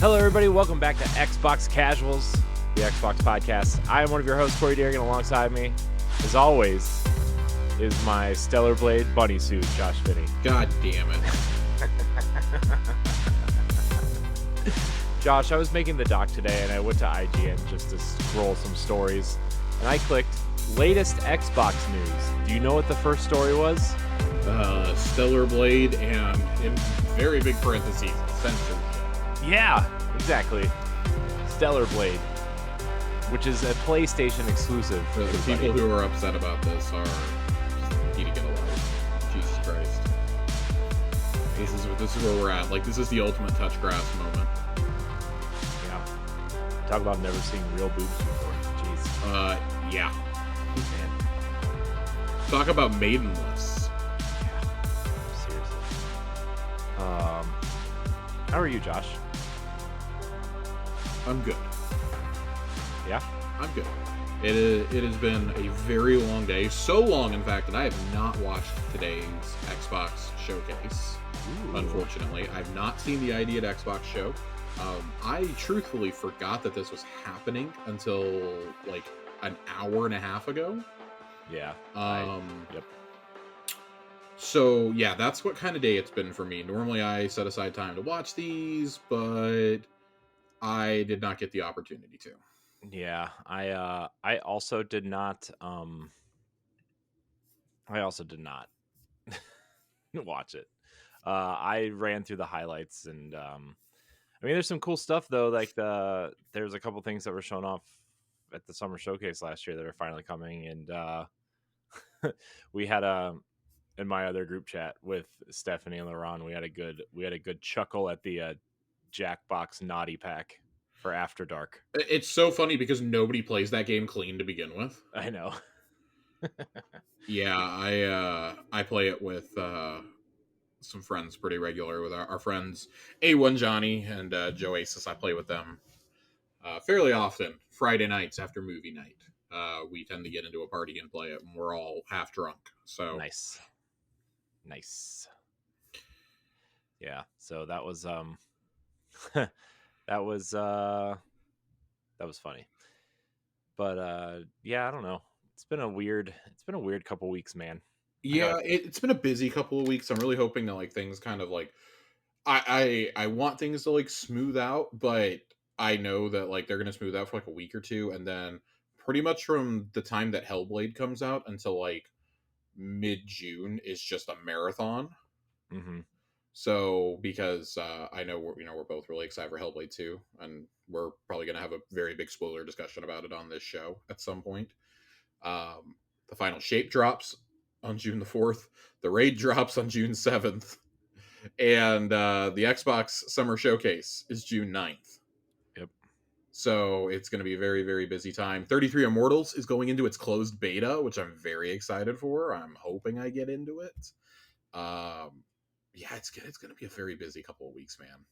Hello, everybody. Welcome back to Xbox Casuals, the Xbox podcast. I am one of your hosts, Corey Deering, and alongside me, as always, is my Stellar Blade bunny suit, Josh Finney. God damn it. Josh, I was making the doc today, and I went to IGN just to scroll some stories, and I clicked latest Xbox news. Do you know what the first story was? Stellar Blade and, in very big parentheses, censorship. Yeah, exactly. Stellar Blade, which is a PlayStation exclusive. The people who are upset about this are just need to get a life. Jesus Christ. This is where we're at. Like, this is the ultimate touch grass moment. Yeah. Talk about never seeing real boobs before. Jeez. Yeah. Man. Talk about maidenless. Yeah. Seriously. How are you, Josh? I'm good. Yeah? I'm good. It has been a very long day. So long, in fact, that I have not watched today's Xbox showcase. Ooh. Unfortunately, I've not seen the ID at Xbox show. I truthfully forgot that this was happening until like an hour and a half ago. Yeah. Yep. So yeah, that's what kind of day it's been for me. Normally I set aside time to watch these, but I did not get the opportunity to. Yeah. I also did not watch it. I ran through the highlights, and I mean, there's some cool stuff though. Like there's a couple things that were shown off at the summer showcase last year that are finally coming, and we had in my other group chat with Stephanie and LaRon, we had a good chuckle at the Jackbox Naughty Pack for After Dark. It's so funny because nobody plays that game clean to begin with. I know. Yeah, I play it with some friends pretty regular with our friends A1 Johnny and Joe Aces. I play with them fairly often. Friday nights after movie night, we tend to get into a party and play it, and we're all half drunk. So Nice. Yeah. So that was that was funny. But yeah, I don't know. It's been a weird couple weeks, man. yeah, it's been a busy couple of weeks. I'm really hoping that like things kind of like I want things to like smooth out, but I know that like they're gonna smooth out for like a week or two, and then pretty much from the time that Hellblade comes out until like mid-June is just a marathon. Mm-hmm. So because I know we're both really excited for Hellblade 2, and we're probably gonna have a very big spoiler discussion about it on this show at some point. The final shape drops on June the 4th. The raid drops on June 7th. And the Xbox Summer Showcase is June 9th. Yep. So it's going to be a very, very busy time. 33 Immortals is going into its closed beta, which I'm very excited for. I'm hoping I get into it. Yeah, it's going to be a very busy couple of weeks, man.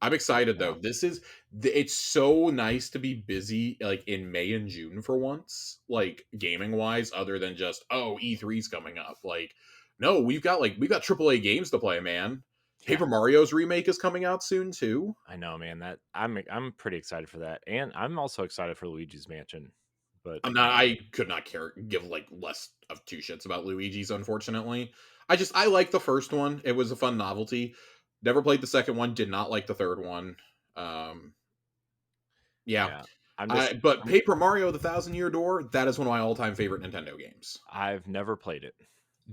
I'm excited though. It's so nice to be busy like in May and June for once, like gaming wise, other than just E3's coming up. Like, no, we've got AAA games to play, man. Yeah. Paper Mario's remake is coming out soon too. I know, man. That I'm pretty excited for that, and I'm also excited for Luigi's Mansion. But I could not give like less of two shits about Luigi's, unfortunately. I like the first one. It was a fun novelty. Never played the second one. Did not like the third one. Yeah. But Paper Mario: The Thousand Year Door, that is one of my all-time favorite Nintendo games. I've never played it.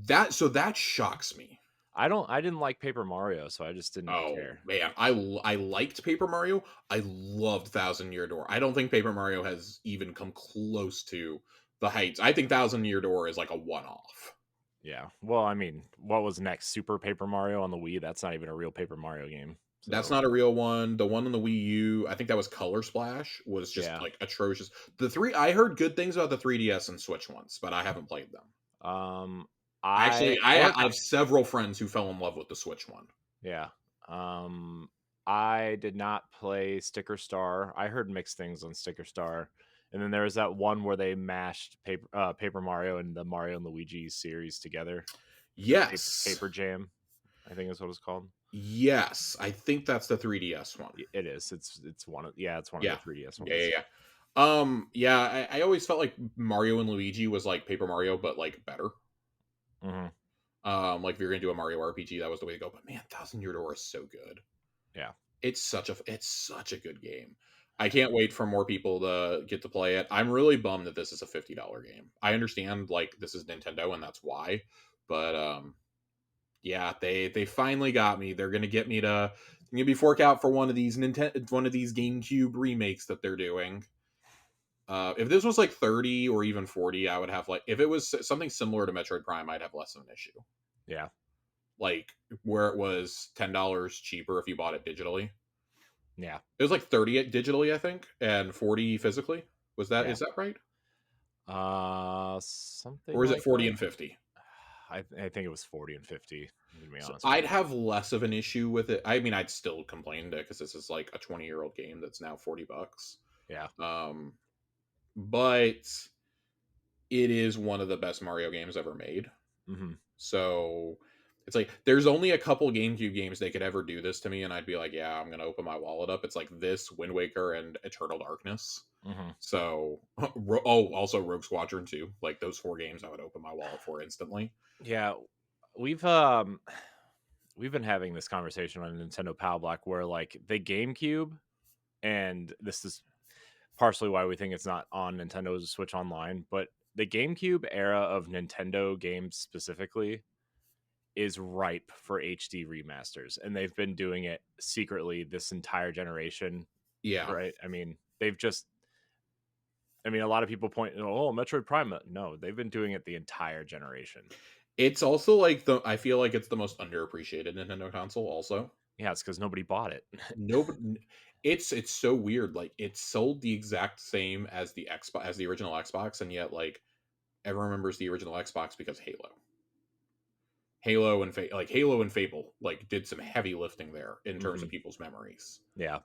That shocks me. I didn't like Paper Mario, so I just didn't care. Man, I liked Paper Mario. I loved Thousand Year Door. I don't think Paper Mario has even come close to the heights. I think Thousand Year Door is like a one-off. Yeah. Well, I mean, what was next? Super Paper Mario on the Wii? That's not even a real Paper Mario game. So. That's not a real one. The one on the Wii U, I think that was Color Splash, was just like atrocious. I heard good things about the 3DS and Switch ones, but I haven't played them. I have several friends who fell in love with the Switch one. Yeah. I did not play Sticker Star. I heard mixed things on Sticker Star. And then there was that one where they mashed Paper Mario and the Mario and Luigi series together. Yes. Paper Jam, I think is what it's called. Yes, I think that's the 3DS one. It is. It's one of it's one of the Yeah. 3DS Yeah, yeah, ones. yeah. Yeah, I always felt like Mario and Luigi was like Paper Mario, but like better. Hmm. Like if you're gonna do a Mario RPG, that was the way to go. But man, Thousand Year Door is so good. Yeah. It's such a good game. I can't wait for more people to get to play it. I'm really bummed that this is a $50 game. I understand like this is Nintendo and that's why, but yeah, they finally got me. They're gonna get me to maybe fork out for one of these GameCube remakes that they're doing. If this was like 30 or even 40, I would have like if it was something similar to Metroid Prime, I'd have less of an issue. Yeah. Like where it was $10 cheaper if you bought it digitally. Yeah. It was like 30 digitally, I think, and 40 physically. Yeah. Is that right? Something Or is it like 40 that. and 50? I think it was 40 and 50. To be So honest with I'd you. have less of an issue with it. I mean, I'd still complain because this is like a 20-year-old game that's now $40. Yeah. Um, but it is one of the best Mario games ever made. Hmm. So it's like there's only a couple GameCube games they could ever do this to me, and I'd be like, yeah, I'm gonna open my wallet up. It's like this, Wind Waker, and Eternal Darkness. Hmm. So, also Rogue Squadron 2. Like those four games, I would open my wallet for instantly. Yeah. We've um we've been having this conversation on Nintendo Power Black where like the GameCube, and this is partially why we think it's not on Nintendo's Switch Online, but the GameCube era of Nintendo games specifically is ripe for HD remasters, and they've been doing it secretly this entire generation, Yeah, right? I mean, a lot of people point, oh, Metroid Prime. No, they've been doing it the entire generation. it's also like the I feel like it's the most underappreciated Nintendo console. Also, Yeah, it's because nobody bought it. nobody. It's so weird. Like it's sold the exact same as the Xbox as the original Xbox, and yet like everyone remembers the original Xbox because Halo and Fable like did some heavy lifting there in terms Hmm. of people's memories. Yeah,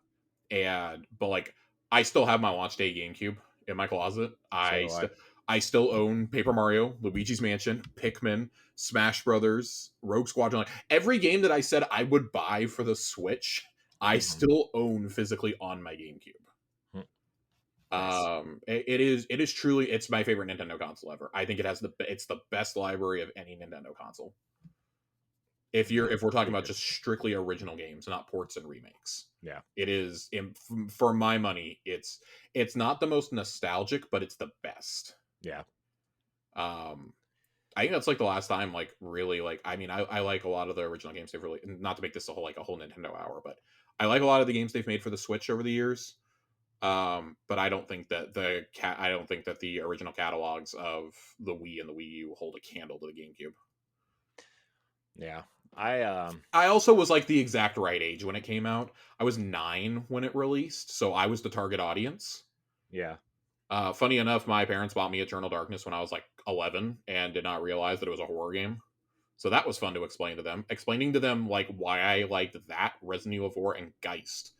And but like I still have my launch day GameCube in my closet. so do I. I still own Paper Mario, Luigi's Mansion, Pikmin, Smash Brothers, Rogue Squadron. Like, every game that I said I would buy for the Switch, I Hmm. still own physically on my GameCube. Nice. It is truly it's my favorite Nintendo console ever. I think it's the best library of any Nintendo console. If we're talking Pretty about good. just strictly original games, not ports and remakes, Yeah, it is for my money. It's not the most nostalgic, but it's the best. yeah, Um, I think that's like the last time, like really, like I mean, I like a lot of the original games they've really not to make this a whole Nintendo hour, but I like a lot of the games they've made for the Switch over the years. But I don't think that I don't think that the original catalogs of the Wii and the Wii U hold a candle to the GameCube. yeah. I I also was like the exact right age when it came out. I was 9 when it released, so I was the target audience. yeah. Funny enough, my parents bought me Eternal Darkness when I was like 11 and did not realize that it was a horror game. So that was fun to explain to them. Explaining to them like why I liked that, Resident Evil 4, and Geist.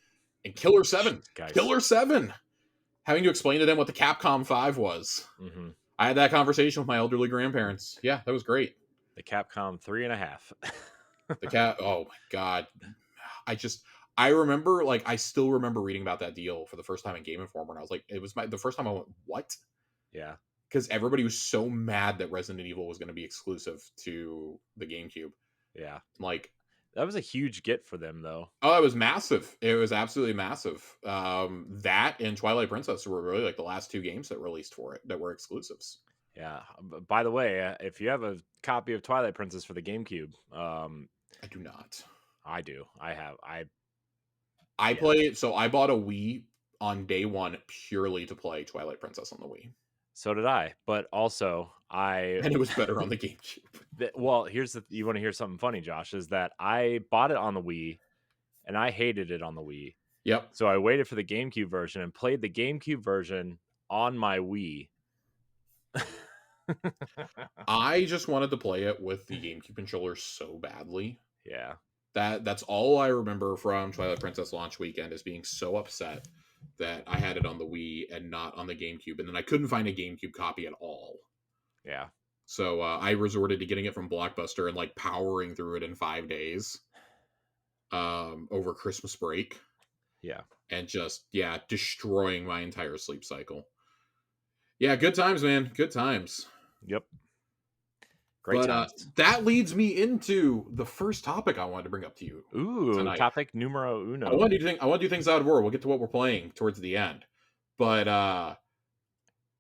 And Killer 7. Guys. Killer 7. Having to explain to them what the Capcom 5 was. Hmm. I had that conversation with my elderly grandparents. Yeah, that was great. The Capcom 3.5. The cat. Oh my god. I just. I remember, like, I still remember reading about that deal for the first time in Game Informer, and I was like, it was the first time I went, what? Yeah, Because everybody was so mad that Resident Evil was going to be exclusive to the GameCube. yeah. Like, That was a huge get for them, though. oh, it was massive. It was absolutely massive. That and Twilight Princess were really like the last two games that released for it that were exclusives. Yeah. By the way, if you have a copy of Twilight Princess for the GameCube, I do not. I do. I have. I Yeah. play it. So I bought a Wii on day one purely to play Twilight Princess on the Wii, So did I. But also, I. and it was better on the GameCube. Well, here's the. You want to hear something funny, Josh? Is that I bought it on the Wii, and I hated it on the Wii. Yep. So I waited for the GameCube version and played the GameCube version on my Wii. I just wanted to play it with the GameCube controller so badly. Yeah. That's all I remember from Twilight Princess launch weekend is being so upset that I had it on the Wii and not on the GameCube, and then I couldn't find a GameCube copy at all. Yeah. So I resorted to getting it from Blockbuster and like powering through it in 5 days. over Christmas break, Yeah. and just destroying my entire sleep cycle. Yeah, good times, man. Good times. Yep. Great But times. that leads me into the first topic I wanted to bring up to you Ooh, tonight. topic numero I uno. want to do I want to do things out of order. We'll get to what we're playing towards the end. But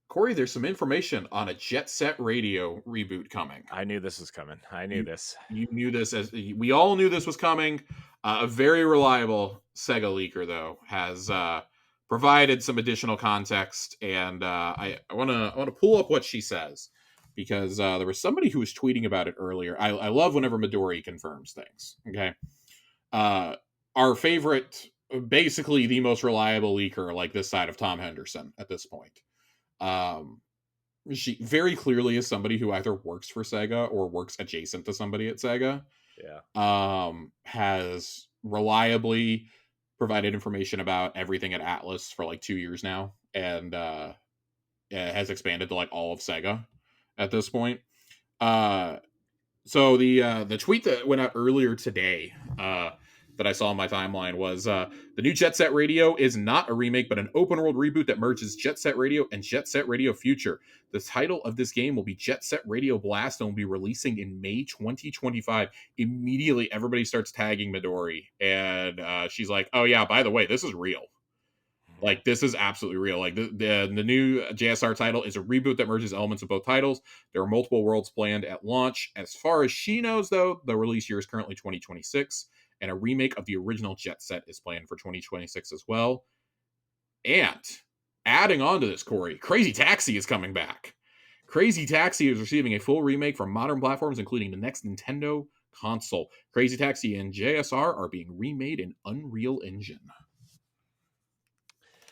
Corey, there's some information on a Jet Set Radio reboot coming. I knew this was coming. I knew You this. you knew this, as we all knew this was coming. A very reliable Sega leaker, though, has provided some additional context, and I want to pull up what she says, because there was somebody who was tweeting about it earlier. I love whenever Midori confirms things. Okay, uh, our favorite, basically the most reliable leaker, like this side of Tom Henderson at this point. Um, she very clearly is somebody who either works for Sega or works adjacent to somebody at Sega. Yeah. Has reliably provided information about everything at Atlas for like 2 years now, and has expanded to like all of Sega at this point. So the tweet that went out earlier today, that I saw on my timeline, was the new Jet Set Radio is not a remake, but an open world reboot that merges Jet Set Radio and Jet Set Radio Future. The title of this game will be Jet Set Radio Blast and will be releasing in May 2025. Immediately, everybody starts tagging Midori, and she's like, "Oh yeah, by the way, this is real." Like, this is absolutely real. Like, the new JSR title is a reboot that merges elements of both titles. There are multiple worlds planned at launch. As far as she knows, though, the release year is currently 2026, and a remake of the original Jet Set is planned for 2026 as well. And adding on to this, Corey, Crazy Taxi is coming back. Crazy Taxi is receiving a full remake from modern platforms, including the next Nintendo console. Crazy Taxi and JSR are being remade in Unreal Engine.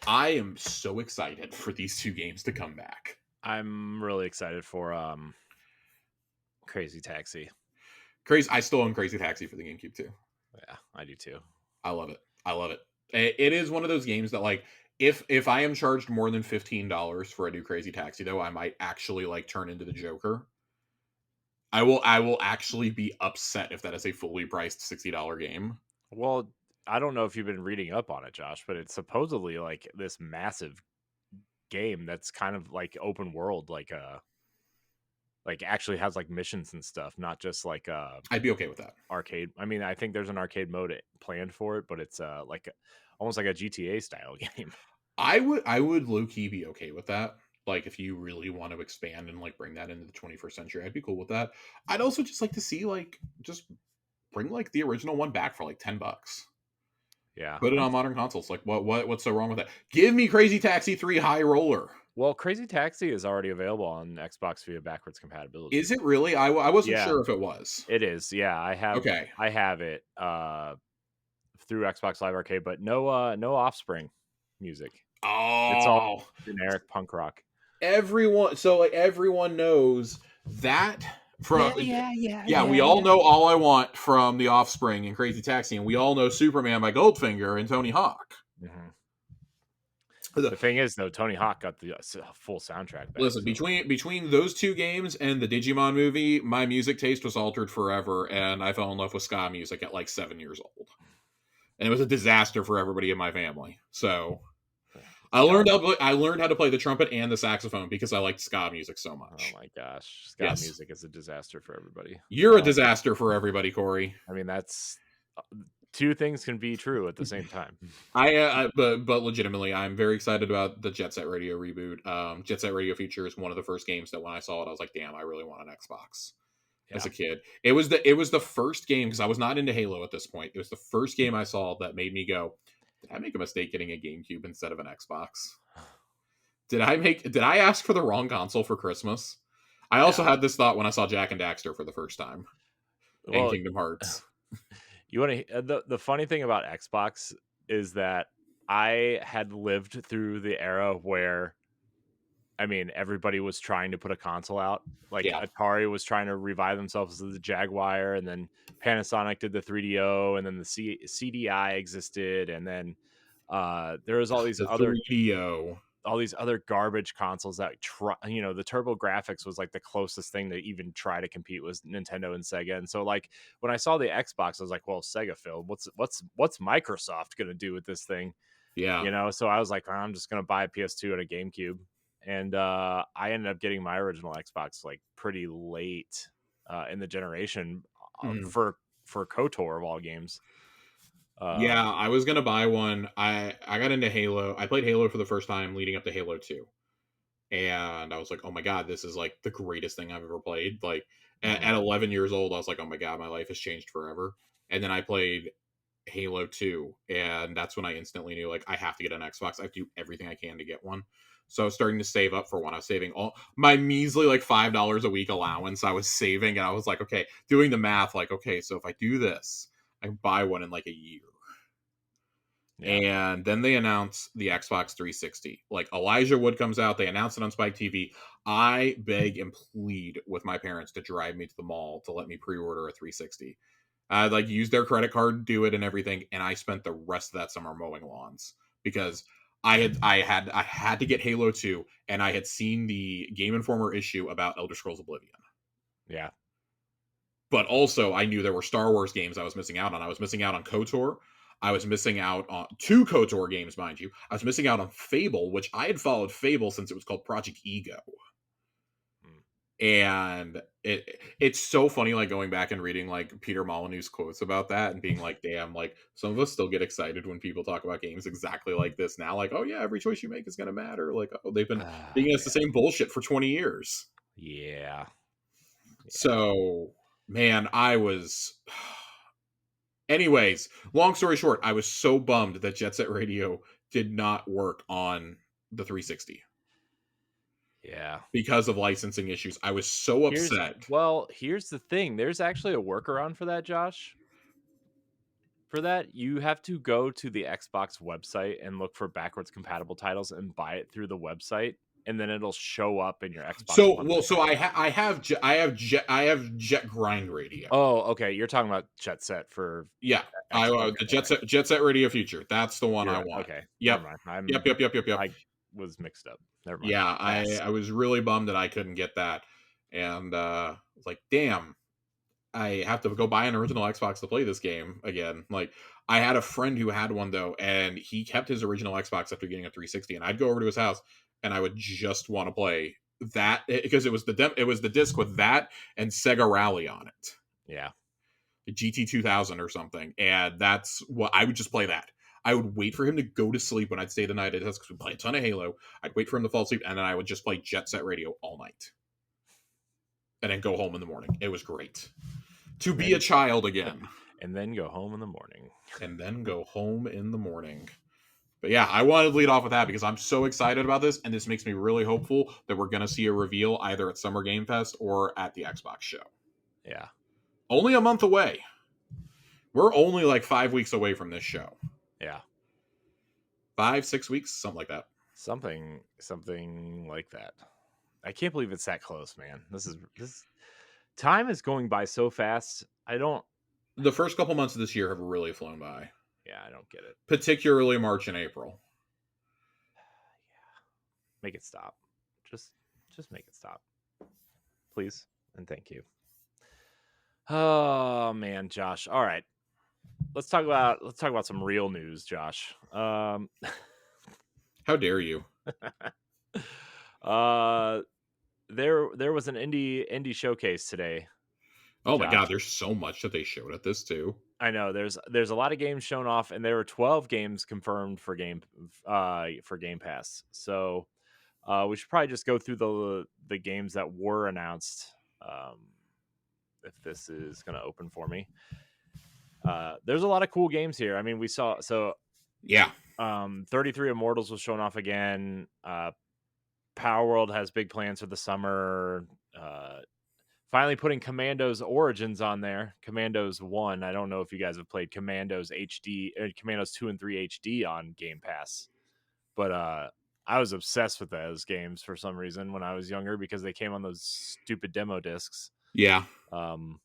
I am so excited for these two games to come back. I'm really excited for Crazy Taxi. I still own Crazy Taxi for the GameCube too. Yeah, I do too. I love it. I love it. It is one of those games that, like, if I am charged more than $15 for a new Crazy Taxi, though, I might actually like turn into the Joker. I will actually be upset if that is a fully priced $60 game. Well, I don't know if you've been reading up on it, Josh, but it's supposedly like this massive game that's kind of like open world, like actually has like missions and stuff, not just like I'd be okay with that. arcade. I mean, I think there's an arcade mode planned for it, but it's like almost like a GTA style game. I would low key be okay with that. Like, if you really want to expand and like bring that into the 21st century, I'd be cool with that. I'd also just like to see, like, just bring like the original one back for like $10. Yeah. Put it on modern consoles. Like, what's so wrong with that? Give me Crazy Taxi 3 High Roller. Well, Crazy Taxi is already available on Xbox via backwards compatibility. Is it really? I wasn't Yeah, sure if it was. it is. Yeah, I have. Okay. I have it through Xbox Live Arcade, but no Offspring music. It's all Oh, generic punk rock. everyone knows that from yeah. we all know All I Want from The Offspring and Crazy Taxi, and we all know Superman by Goldfinger and Tony Hawk. Mm-hmm. The thing is, though, Tony Hawk got the full soundtrack back. Listen, between those two games and the Digimon movie, my music taste was altered forever, and I fell in love with ska music at like 7 years old, and it was a disaster for everybody in my family. So I learned how to play the trumpet and the saxophone because I liked ska music so much. Oh my gosh, ska music is a disaster for everybody. You're a disaster for everybody, Corey. I mean, that's two things can be true at the same time. But legitimately, I'm very excited about the Jet Set Radio reboot. Jet Set Radio Future is one of the first games that when I saw it, I was like, damn, I really want an Xbox. As a kid, it was the first game, because I was not into Halo at this point. It was the first game I saw that made me go, did I make a mistake getting a GameCube instead of an Xbox? Did I ask for the wrong console for Christmas? I also had this thought when I saw Jak and Daxter for the first time in Kingdom Hearts. You want to the funny thing about Xbox is that I had lived through the era where, I mean, everybody was trying to put a console out. Like Atari was trying to revive themselves as the Jaguar, and then Panasonic did the 3DO, and then the CDI existed, and then there was all these other 3DO. all these other garbage consoles that try, the Turbo Graphics was like the closest thing to even try to compete with Nintendo and Sega. And so like when I saw the Xbox, I was like, well, Sega Phil, what's Microsoft gonna do with this thing? Yeah. So I was like, I'm just gonna buy a PS2 and a GameCube. And I ended up getting my original Xbox like pretty late in the generation Mhm. for KOTOR of all games. Yeah, Um, I was gonna buy one. I got into Halo. I played Halo for the first time leading up to Halo 2. And I was like, "Oh my god, this is like the greatest thing I've ever played." Like mhm. at 11 years old, I was like, "Oh my god, my life has changed forever." And then I played Halo 2, and that's when I instantly knew like I have to get an Xbox. I have to do everything I can to get one. So I was starting to save up for one. I was saving all my measly like $5 a week allowance. I was saving, and I was like, okay, doing the math, like, okay, so if I do this, I can buy one in like a year. Yeah. And then they announce the Xbox 360. Like Elijah Wood comes out, they announce it on Spike TV. I beg and plead with my parents to drive me to the mall to let me pre-order a 360. I like use their credit card, do it and everything, and I spent the rest of that summer mowing lawns because I had to get Halo 2 and I had seen the Game Informer issue about Elder Scrolls Oblivion. Yeah. But also I knew there were Star Wars games I was missing out on. I was missing out on KOTOR. I was missing out on two KOTOR games, mind you. I was missing out on Fable, which I had followed Fable since it was called Project Ego. Mm. And it's so funny, like going back and reading like Peter Molyneux's quotes about that and being like, damn, like some of us still get excited when people talk about games exactly like this now. Like, oh yeah, every choice you make is gonna matter. Like, oh, they've been Ah, being us the man. same bullshit for 20 years. Yeah. Yeah. So man, I was anyways, long story short, I was so bummed that Jet Set Radio did not work on the 360 Yeah. because of licensing issues. I was so upset. Here's the thing. There's actually a workaround for that, Josh. For that, you have to go to the Xbox website and look for backwards compatible titles and buy it through the website, and then it'll show up in your Xbox So One well, so later. I have Jet Grind Radio. Oh, okay. You're talking about Jet Set for Yeah, X. Okay, the okay. Jet Set Radio Future. That's the one You're I right. want. Okay, never Yep, mind. yep. I was mixed up. Never mind. Yeah, Pass. I was really bummed that I couldn't get that, and I was like, damn, I have to go buy an original Xbox to play this game again. Like, I had a friend who had one though, and he kept his original Xbox after getting a 360. And I'd go over to his house, and I would just want to play that because it was the disc with that and Sega Rally on it, Yeah. GT 2000 or something, and that's what I would just play that. I would wait for him to go to sleep when I'd stay the night at his because we play a ton of Halo. I'd wait for him to fall asleep, and then I would just play Jet Set Radio all night, and then go home in the morning. It was great to And be a then child again. and then go home in the morning. And then go home in the morning. But yeah, I wanted to lead off with that because I'm so excited about this, and this makes me really hopeful that we're going to see a reveal either at Summer Game Fest or at the Xbox show. Yeah. Only a month away. We're only like 5 weeks away from this show. Yeah. 5, 6 weeks, something like that. Something like that. I can't believe it's that close, man. This time is going by so fast. I don't The first couple months of this year have really flown by, Yeah, I don't get it. particularly March and April. Yeah. Make it stop. Just just make it stop. Please and thank you. Oh man, Josh. All right. Let's talk about some real news, Josh. How dare you? uh there was an indie showcase today, Oh my Josh. god, there's so much that they showed at this too. I know there's a lot of games shown off, and there were 12 games confirmed for Game Pass. So we should probably just go through the games that were announced. If this is going to open for me, there's a lot of cool games here. I mean, we saw 33 Immortals was shown off again. Power World has big plans for the summer. Finally putting Commandos Origins on there. Commandos 1. I don't know if you guys have played Commandos HD, Commandos 2 and 3 HD on Game Pass. But I was obsessed with those games for some reason when I was younger because they came on those stupid demo discs. Yeah. The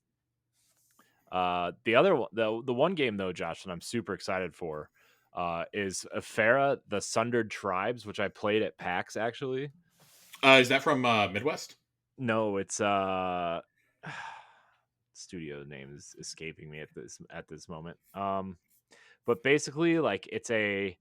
other one, the one game though, Josh, that I'm super excited for, is Farah, the Sundered Tribes, which I played at PAX actually. Is that from Midwest? No, it's studio name is escaping me at this moment. But basically, like it's a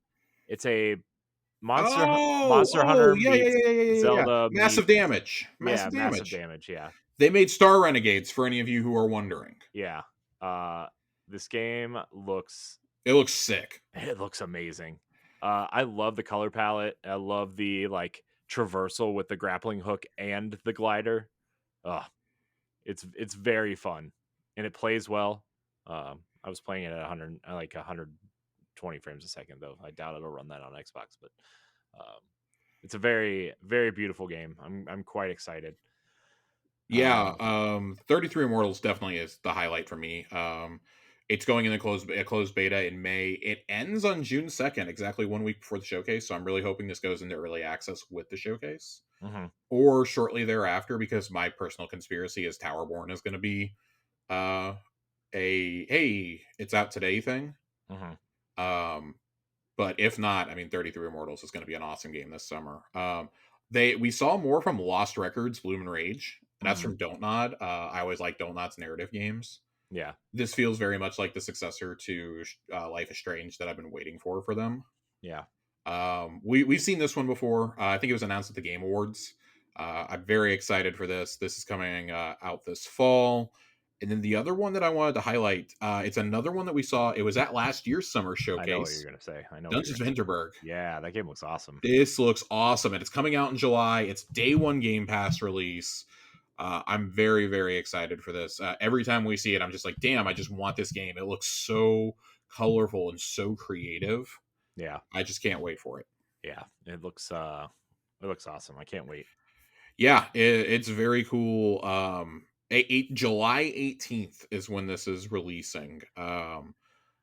Oh, Monster oh, Hunter yeah, yeah, meets yeah, yeah, yeah, yeah. Zelda Massive meets Damage. yeah, Massive Massive Damage. Damage. Yeah, They made Star Renegades for any of you who are wondering. yeah. Uh, this game looks It looks sick. it looks amazing. I love the color palette. I love the like traversal with the grappling hook and the glider. Ugh, it's very fun and it plays well. I was playing it at 100 like 120 frames a second though. I doubt it'll run that on Xbox, but um, it's a very beautiful game. I'm quite excited. Yeah, Um, 33 Immortals definitely is the highlight for me. It's going in the closed beta in May. It ends on June 2nd, exactly 1 week before the showcase. So I'm really hoping this goes into early access with the showcase mhm, or shortly thereafter, because my personal conspiracy is Towerborn is going to be uh, a hey, it's out today thing. mhm, Um, but if not, I mean, 33 Immortals is going to be an awesome game this summer. We saw more from Lost Records, Bloom and Rage. That's mhm. from Don't Nod. I always like Don't Nod's narrative games. Yeah, This feels very much like the successor to Life is Strange that I've been waiting for them. yeah. We've seen this one before. I think it was announced at the Game Awards. I'm very excited for this. This is coming out this fall. And then the other one that I wanted to highlight, it's another one that we saw. It was at last year's summer I know what you're showcase. gonna say. I know what you're Dungeons gonna of say. Hinterberg. Yeah, that game looks awesome. This looks awesome, and it's coming out in July. It's day one Game Pass release. I'm very excited for this. Every time we see it, I'm just like, damn, I just want this game. It looks so colorful and so creative. Yeah, I just can't wait for it. yeah. It looks awesome. I can't wait. Yeah, it's very cool. July 18th is when this is releasing.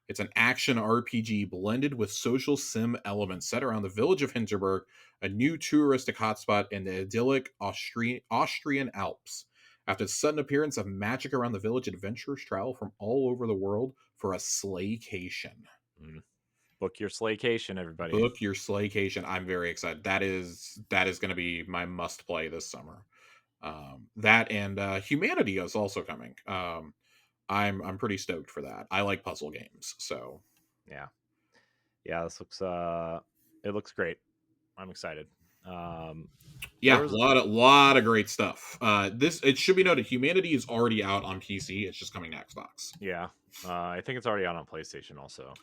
It's an action RPG blended with social sim elements set around the village of Hinterberg, a new touristic hotspot in the idyllic Austrian Alps. After the sudden appearance of magic around the village, adventurers travel from all over the world for a slaycation. Mm. Book your slaycation, everybody. Book your slaycation. I'm very excited. That is going to be my must play this summer. That and Humanity is also coming. I'm pretty stoked for that. I like puzzle games, so Yeah, yeah. This looks it looks great. I'm excited. There yeah, was lot of great stuff. This it should be noted, Humanity is already out on PC. It's just coming to Xbox. yeah. I think it's already out on PlayStation also.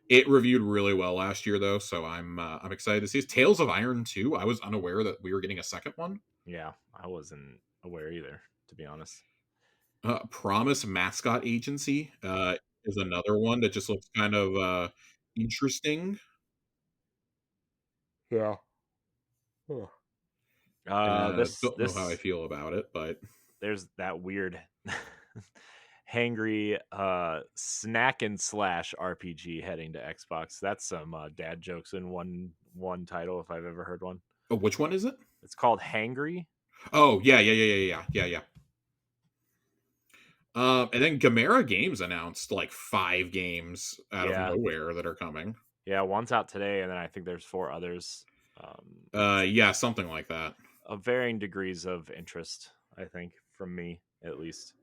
It reviewed really well last year though, so I'm excited to see it. Tales of Iron 2. I was unaware that we were getting a second one. Yeah, I wasn't aware either, to be honest. Promise Mascot Agency is another one that just looks kind of interesting. Yeah. Huh. This Don't know how I this feel about it, but there's that weird hangry snack and slash RPG heading to Xbox. That's some dad jokes in one title if I've ever heard one. oh, which one is it? It's called Hangry. Oh, yeah. And then Gamera Games announced like 5 games out of Yeah. nowhere that are coming. Yeah, one's out today and then I think there's 4 others. It's Yeah, something like that. of varying degrees of interest, I think, from me at least.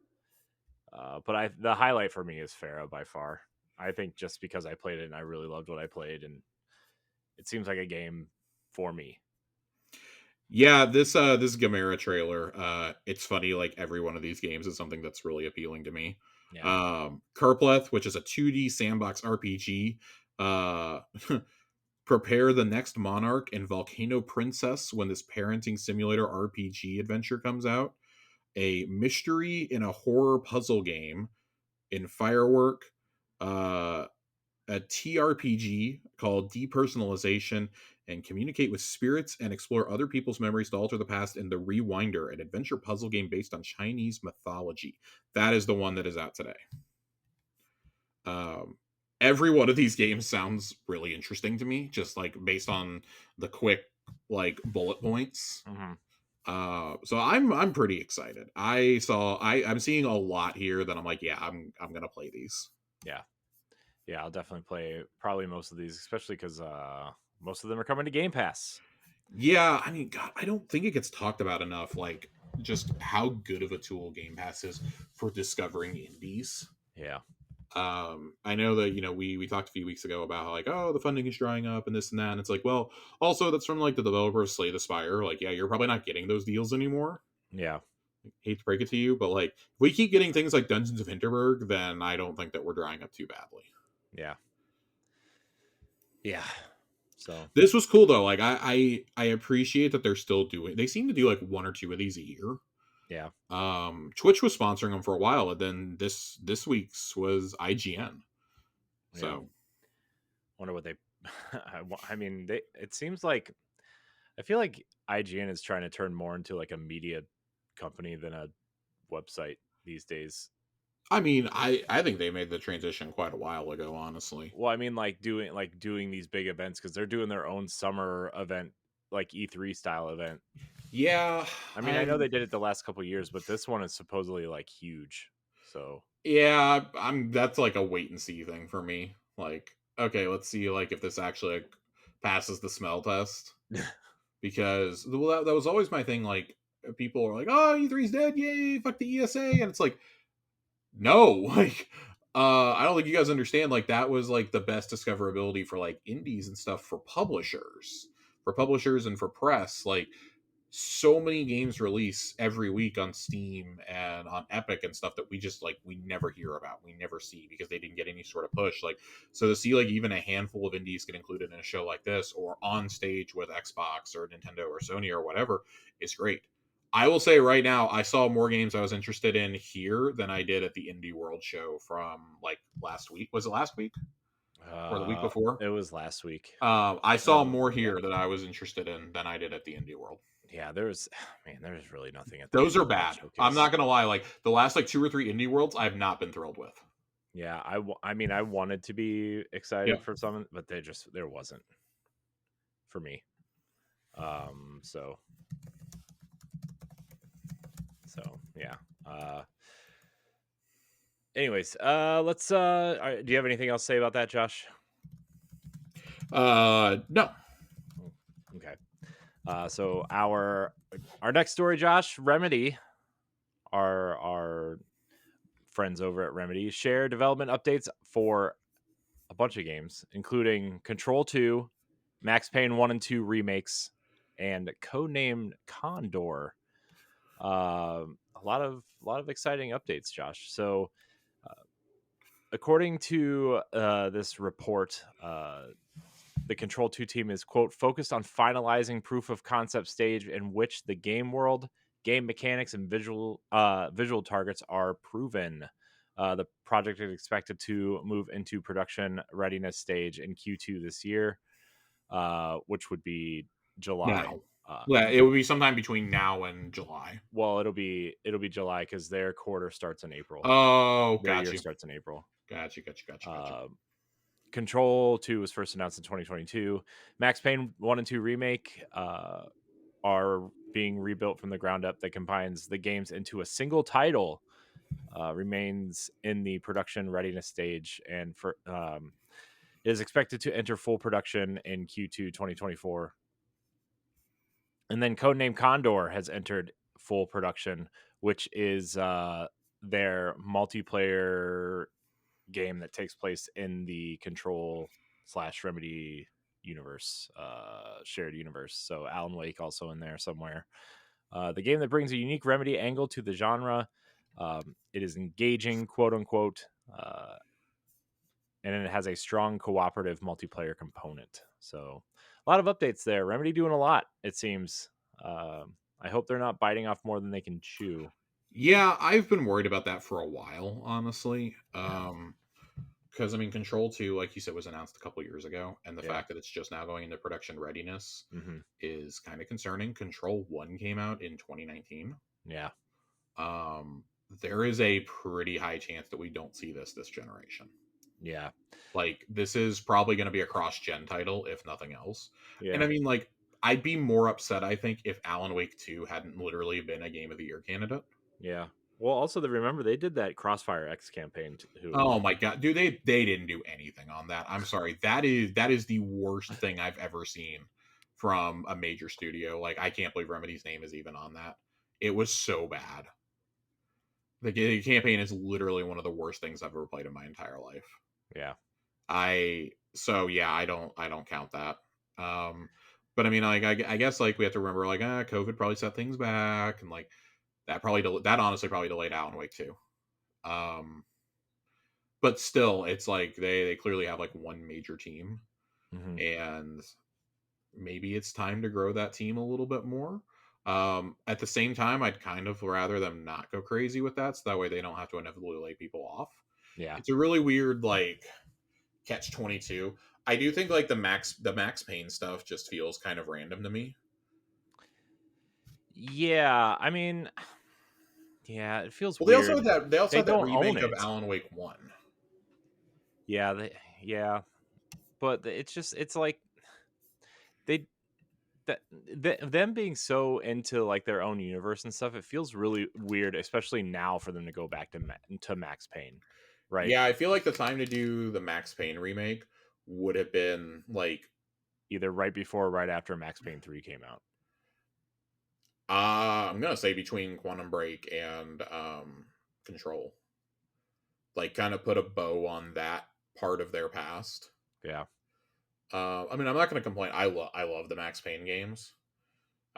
But the highlight for me is Farah by far. I think just because I played it and I really loved what I played, and it seems like a game for me. Yeah, this Gamera trailer, it's funny, like every one of these games is something that's really appealing to me. Yeah. Kerpleth, which is a 2D sandbox RPG, uh prepare the next monarch and Volcano Princess when this parenting simulator RPG adventure comes out. A mystery in a horror puzzle game in Firework, uh, a TRPG called Depersonalization, and communicate with spirits and explore other people's memories to alter the past in The Rewinder, an adventure puzzle game based on Chinese mythology. That is the one that is out today. Um, every one of these games sounds really interesting to me, just like based on the quick like bullet points. Mm-hmm. So I'm pretty excited. I'm seeing a lot here that I'm like, yeah, I'm gonna play these. Yeah. Yeah, I'll definitely play probably most of these, especially because most of them are coming to Game Pass. Yeah, I mean, God, I don't think it gets talked about enough. Like, just how good of a tool Game Pass is for discovering indies. Yeah, I know that we talked a few weeks ago about how, like, oh, the funding is drying up and this and that, and it's like, well, also that's from like the developer of Slay the Spire. Like, yeah, you're probably not getting those deals anymore. yeah, Hate to break it to you, but like, if we keep getting things like Dungeons of Hinterberg, then I don't think that we're drying up too badly. yeah, yeah. So This was cool though. Like, I appreciate that they're still doing. They seem to do like one or two of these a year. yeah, Twitch was sponsoring them for a while, and then this week's was IGN. yeah. So Wonder what they. I mean, they. It seems like I feel like IGN is trying to turn more into like a media company than a website these days. I mean, I think they made the transition quite a while ago, honestly. Well, I mean, like doing these big events because they're doing their own summer event, like E3 style event. Yeah, I mean, I know I'm they did it the last couple years, but this one is supposedly like huge. So yeah, I'm that's like a wait and see thing for me. Like, okay, let's see like if this actually like, passes the smell test. Because well, that was always my thing. Like, people are like, "Oh, E3's dead! Yay! Fuck the ESA!" And it's like, no, like, I don't think you guys understand. Like, that was like the best discoverability for like indies and stuff for publishers and for press. Like, so many games release every week on Steam and on Epic and stuff that we just like we never hear about, we never see because they didn't get any sort of push. Like, so to see like even a handful of indies get included in a show like this or on stage with Xbox or Nintendo or Sony or whatever is great. I will say right now, I saw more games I was interested in here than I did at the Indie World show from like last week. Was it last week or the week before? it was last week. I saw more Yeah, here that I was interested in than I did at the Indie World. yeah. There's man, there's really nothing at the Those are Indie World bad. I'm Showcase. not gonna lie. Like, the last like two or three indie worlds, I've not been thrilled with. Yeah, I mean, I wanted to be Yeah. excited for some, but there wasn't for me. So yeah. Anyways, let's. All right, do you have anything else to say about that, Josh? No. Okay. So our next story, Josh, Remedy, our friends over at Remedy, share development updates for a bunch of games, including Control 2, Max Payne 1 and 2 remakes, and codenamed Condor. A lot of exciting updates, Josh. So, according to this report, the Control 2 team is, quote, focused on finalizing proof of concept stage in which the game world, game mechanics, and visual targets are proven. The project is expected to move into production readiness stage in Q2 this year, which would be July. Now. Yeah, it would be sometime between now and July. Well, it'll be July because their quarter starts in April. Oh, Their got year you. starts in April. Got you. Got you. Got you. Got you. Uh, Control 2 was first announced in 2022. Max Payne 1 and 2 remake are being rebuilt from the ground up that combines the games into a single title. Remains in the production readiness stage and is expected to enter full production in Q2 2024. And then Codename Condor has entered full production, which is their multiplayer game that takes place in the Control / Remedy universe, shared universe. So Alan Wake also in there somewhere. The game that brings a unique Remedy angle to the genre. It is engaging, quote unquote, and it has a strong cooperative multiplayer component. So a lot of updates there. Remedy doing a lot, it seems. I hope they're not biting off more than they can chew. Yeah, I've been worried about that for a while, honestly. Yeah. Because I mean, Control 2, like you said, was announced a couple years ago, and the Yeah. fact that it's just now going into production readiness Mm-hmm. is kind of concerning. Control 1 came out in 2019. Yeah. There is a pretty high chance that we don't see this generation. Yeah. Like, this is probably going to be a cross-gen title, if nothing else. And Yeah. I mean, like, I'd be more upset, I think, if Alan Wake 2 hadn't literally been a Game of the Year candidate. Yeah. Well, also, they remember they did that Crossfire X campaign too. Oh my god, dude, they didn't do anything on that. I'm sorry. That is the worst thing I've ever seen from a major studio. Like, I can't believe Remedy's name is even on that. It was so bad. The campaign is literally one of the worst things I've ever played in my entire life. Yeah, Yeah, I don't count that. Um, but I mean, like, I guess, like, we have to remember, like, COVID probably set things back, and like that honestly probably delayed Alan Wake too. Um, but still, it's like they clearly have like one major team, hmm and maybe it's time to grow that team a little bit more. At the same time, I'd kind of rather them not go crazy with that, so that way they don't have to inevitably lay people off. yeah, It's a really weird, like, catch 22. I do think, like, the Max Payne stuff just feels kind of random to me. yeah. I mean, yeah, it feels Well, they also weird. had that they also They had that don't own remake of it. Alan Wake 1. Yeah, yeah, but it's like they that them being so into like their own universe and stuff. It feels really weird, especially now for them to go back to to Max Payne, right? Yeah, I feel like the time to do the Max Payne remake would have been like, Either right before or right after Max Payne 3 came out. I'm gonna say between Quantum Break and Control. Like, kind of put a bow on that part of their past. Yeah, I mean, I'm not gonna complain. I love the Max Payne games.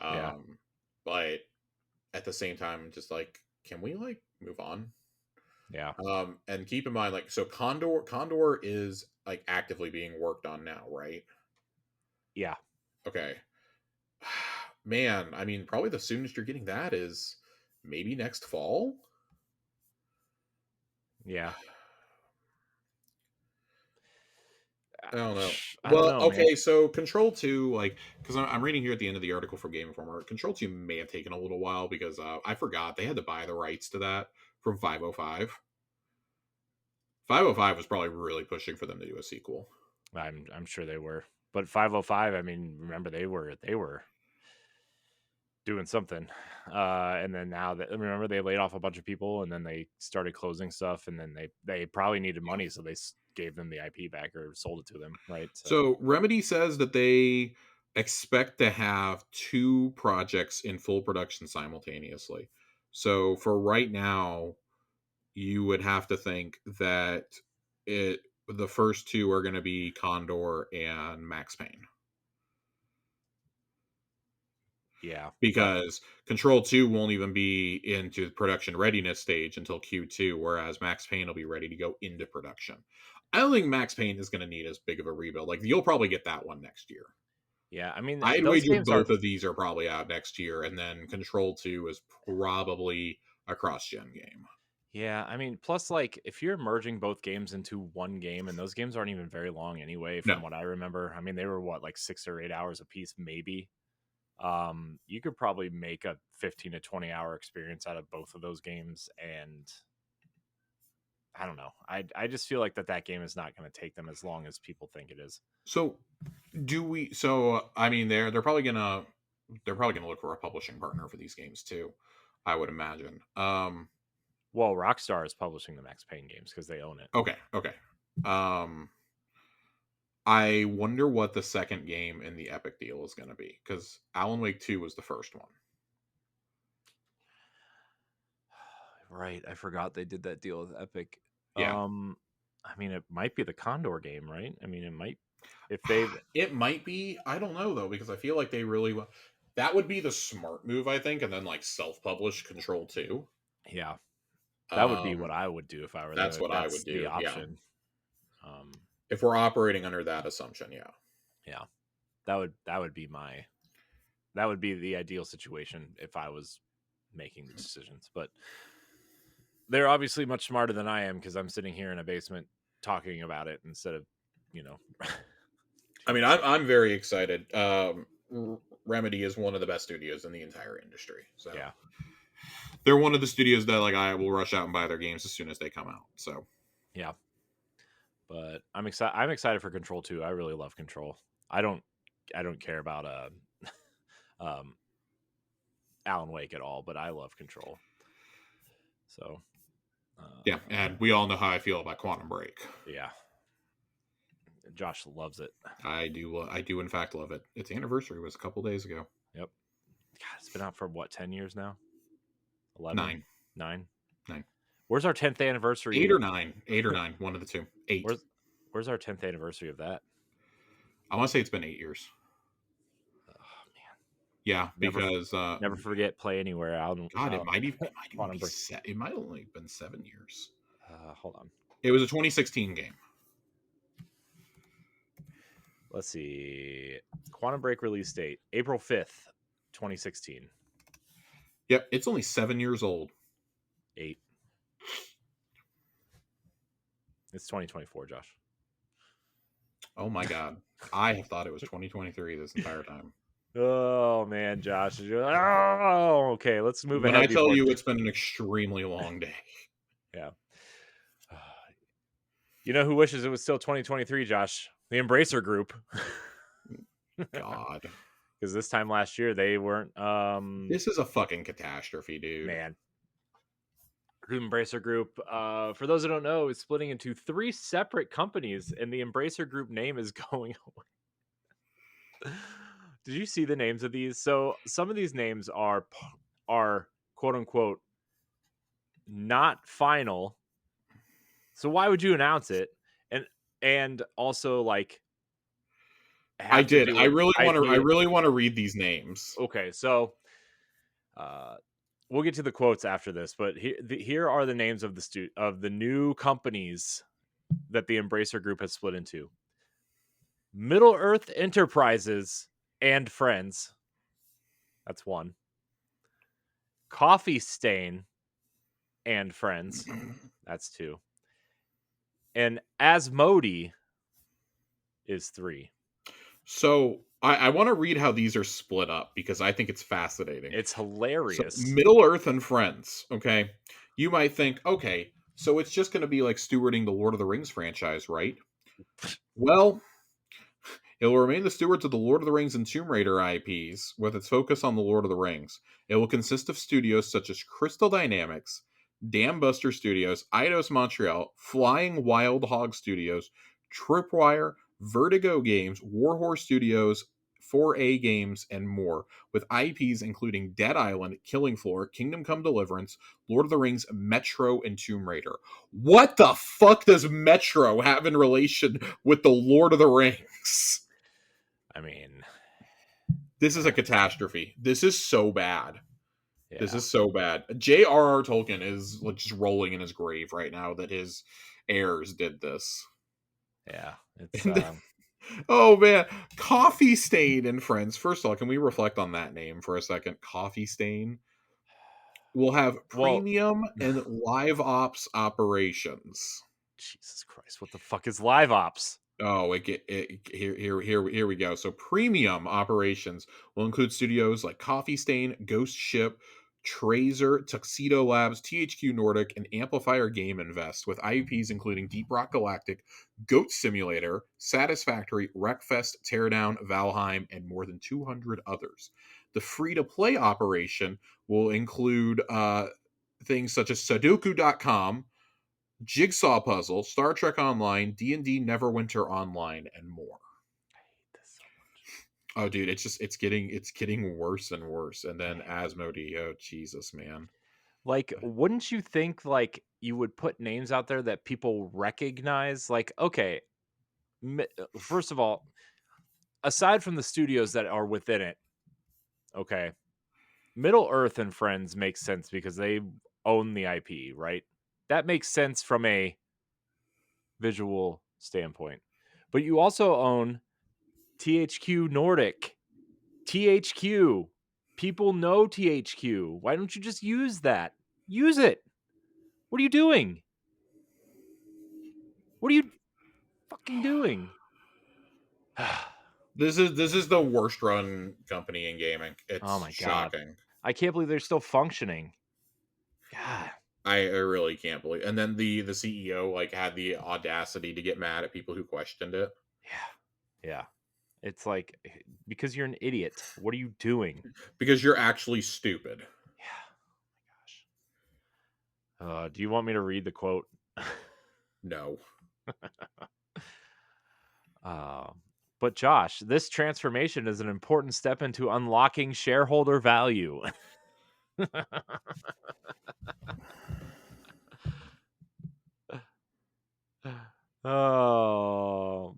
yeah, Um, but at the same time, just like, can we, like, move on? yeah, And keep in mind, like, so Condor is, like, actively being worked on now, right? yeah, Okay. Man, I mean, probably the soonest you're getting that is maybe next fall. yeah. I don't know. I don't Well, know, man. okay, so Control 2, like, because I'm reading here at the end of the article from Game Informer, Control 2 may have taken a little while because I forgot they had to buy the rights to that from 505. 505 was probably really pushing for them to do a sequel. I'm sure they were, but 505. I mean, remember they were doing something, and then now that remember they laid off a bunch of people, and then they started closing stuff, and then they probably needed money, so they gave them the IP back or sold it to them, right? So So Remedy says that they expect to have two projects in full production simultaneously. So for right now, you would have to think that it the first two are going to be Condor and Max Payne, yeah, that because Control 2 won't even be into the production readiness stage until Q2, whereas Max Payne will be ready to go into production. I don't think Max Payne is going to need as big of a rebuild. Like, you'll probably get that one next year. yeah. I mean, I'd those wager games aren't. both of these are probably out next year, and then Control 2 is probably a cross gen game. Yeah, I mean, plus like if you're merging both games into one game, and those games aren't even very long anyway, No. from what I remember. I mean, they were what, like 6 or 8 hours a piece, maybe. You could probably make a 15 to 20 hour experience out of both of those games, and I don't know. I just feel like that game is not going to take them as long as people think it is. So do we so I mean, they're probably gonna look for a publishing partner for these games too, I would imagine. Well, Rockstar is publishing the Max Payne games because they own it. Okay. Um I wonder what the second game in the Epic deal is gonna be, because Alan Wake 2 was the first one. Right, I forgot they did that deal with Epic. Yeah. I mean, it might be the Condor game, right? I mean, it might if they It might be. I don't know though, because I feel like they really that would be the smart move, I think, and then, like, self-publish Control 2. yeah, that would be what Um I would do if I were them, that's if what I would that's the do. Yeah. option. Um, If we're operating under that assumption, yeah. yeah, that would be that would be the ideal situation if I was making the decisions. But they're obviously much smarter than I am because I'm sitting here in a basement talking about it instead of, you know, I mean, I'm very excited. Remedy is one of the best studios in the entire industry. So yeah, they're one of the studios that, like, I will rush out and buy their games as soon as they come out. So yeah. But I'm excited. I'm excited for Control 2. I really love Control. I don't I don't care about um Alan Wake at all, but I love Control. So Yeah, and we all know how I feel about Quantum Break. yeah, Josh loves it. I do in fact love it. Its anniversary was a couple days ago. Yep. God, it's been out for what, 10 years now? 11, Nine. 9. Nine. Where's our 10th anniversary? 8 or 9, one of the two. 8. Where's our 10th anniversary of that? I want to say it's been 8 years. Oh man, Yeah, never because never forget Play Anywhere. God, Out it might even Quantum be Break. set. It might only been 7 years. Hold on. It was a 2016 game. Let's see. Quantum Break release date April 5th, 2016. Yep, it's only 7 years old. 8. It's 2024, Josh. Oh my God, I have thought it was 2023 this entire time. Oh man, Josh. Oh, okay. Let's move When I ahead tell before. you it's been an extremely long day. Yeah. You know who wishes it was still 2023, Josh? The Embracer Group. God. Because this time last year they weren't. This is a fucking catastrophe, dude. Man. The Embracer Group, for those who don't know, is splitting into 3 separate companies, and the Embracer Group name is going away. Did you see the names of these? So some of these names are quote unquote not final. So why would you announce it? And also like I have to did. do with I IP? really want to read these names. Okay, so we'll get to the quotes after this, but here are the names of the new companies that the Embracer Group has split into: Middle Earth Enterprises and Friends. That's one. Coffee Stain and Friends. That's 2. And Asmodee is 3. So I want to read how these are split up because I think it's fascinating. It's So hilarious. Middle Earth and Friends, okay? You might think, okay, so it's just going to be like stewarding the Lord of the Rings franchise, right? Well, it will remain the stewards of the Lord of the Rings and Tomb Raider IPs, with its focus on the Lord of the Rings. It will consist of studios such as Crystal Dynamics, Dambuster Studios, Eidos Montreal, Flying Wild Hog Studios, Tripwire, Vertigo Games, Warhorse Studios, 4A Games, and more, with IPs including Dead Island, Killing Floor, Kingdom Come Deliverance, Lord of the Rings, Metro, and Tomb Raider. What the fuck does Metro have in relation with the Lord of the Rings? I mean, This is a catastrophe. This is so bad. This yeah, is so bad. J.R.R. Tolkien is like just rolling in his grave right now that his heirs did this. yeah. It's And oh man, Coffee Stain and Friends. First of all, can we reflect on that name for a second? Coffee Stain. We'll have well, premium and live ops operations. Jesus Christ, what the fuck is Live Ops? Oh, here we go. So premium operations will include studios like Coffee Stain, Ghost Ship, Tracer, Tuxedo Labs, THQ Nordic, and Amplifier Game Invest, with IPs including Deep Rock Galactic, Goat Simulator, Satisfactory, Wreckfest, Teardown, Valheim, and more than 200 others. The free-to-play operation will include things such as Sudoku.com, Jigsaw Puzzle, Star Trek Online, D&D Neverwinter Online, and more. I hate this so much. Oh, dude, it's getting worse and worse. And then Man. Asmodee, oh Jesus, man. Like, wouldn't you think like you would put names out there that people recognize? Like, okay, first of all, aside from the studios that are within it, okay, Middle Earth and Friends makes sense because they own the IP, right? That makes sense from a visual standpoint. But you also own THQ Nordic. THQ. People know THQ. Why don't you just use that? Use it. What are you doing? What are you fucking doing? This is the worst run company in gaming. Oh It's my god. shocking. I can't believe they're still functioning. God. I really can't believe. And then the CEO like had the audacity to get mad at people who questioned it Yeah. Yeah. It's like because you're an idiot. What are you doing? because you're actually stupid. Yeah. Oh my Do you want me to read the quote? No. Uh, but Josh, this transformation is an important step into unlocking shareholder value. Oh,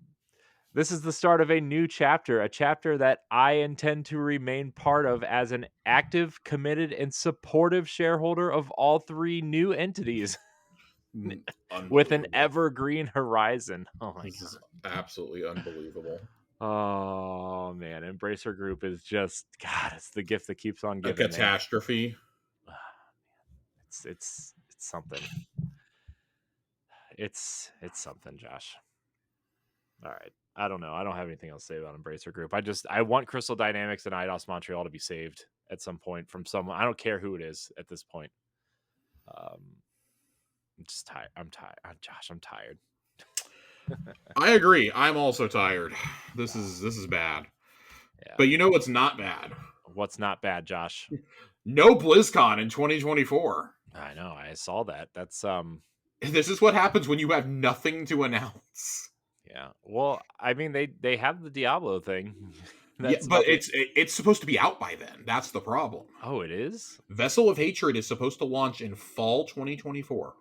this is the start of a new chapter, a chapter that I intend to remain part of as an active, committed, and supportive shareholder of all three new entities with an Unbelievable. evergreen horizon. Oh my This is god. absolutely unbelievable. Oh man, Embracer Group is just God, it's the gift that keeps on A giving, man. catastrophe. It's something. It's something, Josh. All right. I don't know. I don't have anything else to say about Embracer Group. I want Crystal Dynamics and Eidos Montreal to be saved at some point from someone. I don't care who it is at this point. Um, I'm just tired. I'm tired. Josh, I'm tired. I agree. I'm also tired. This is bad. Yeah. But you know what's not bad? What's not bad, Josh? No BlizzCon in 2024. I know. I saw that. That's This is what happens when you have nothing to announce. yeah. Well, I mean they have the Diablo thing. Yeah, That's but about the it's supposed to be out by then. That's the problem. Oh, it is? Vessel of Hatred is supposed to launch in fall 2024.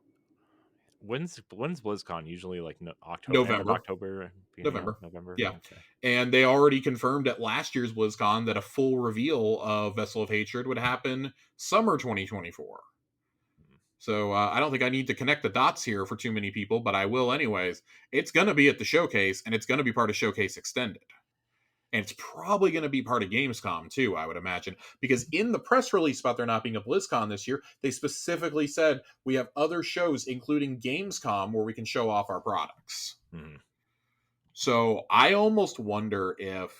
When's BlizzCon? Usually like no, October, end of November. October, beginning of November. November. Yeah. Okay. And they already confirmed at last year's BlizzCon that a full reveal of Vessel of Hatred would happen summer 2024. So I don't think I need to connect the dots here for too many people, but I will anyways. It's going to be at the showcase, and it's going to be part of Showcase Extended. And it's probably going to be part of Gamescom too, I would imagine. Because in the press release about there not being a BlizzCon this year, they specifically said we have other shows, including Gamescom, where we can show off our products. Hmm. So I almost wonder if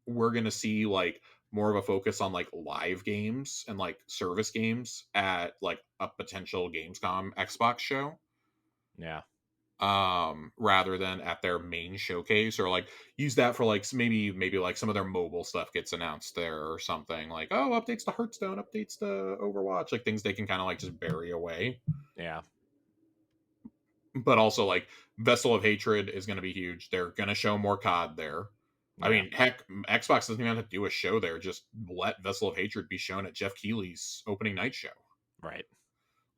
we're going to see like more of a focus on like live games and like service games at like a potential Gamescom Xbox show Yeah. rather than at their main showcase, or like use that for like maybe like some of their mobile stuff gets announced there or something, like oh, updates to Hearthstone, updates to Overwatch, like things they can kind of like just bury away. Yeah. But also like Vessel of Hatred is going to be huge. They're going to show more COD there. I Yeah. mean, heck, Xbox doesn't even have to do a show there. Just let Vessel of Hatred be shown at Jeff Keighley's opening night show. Right.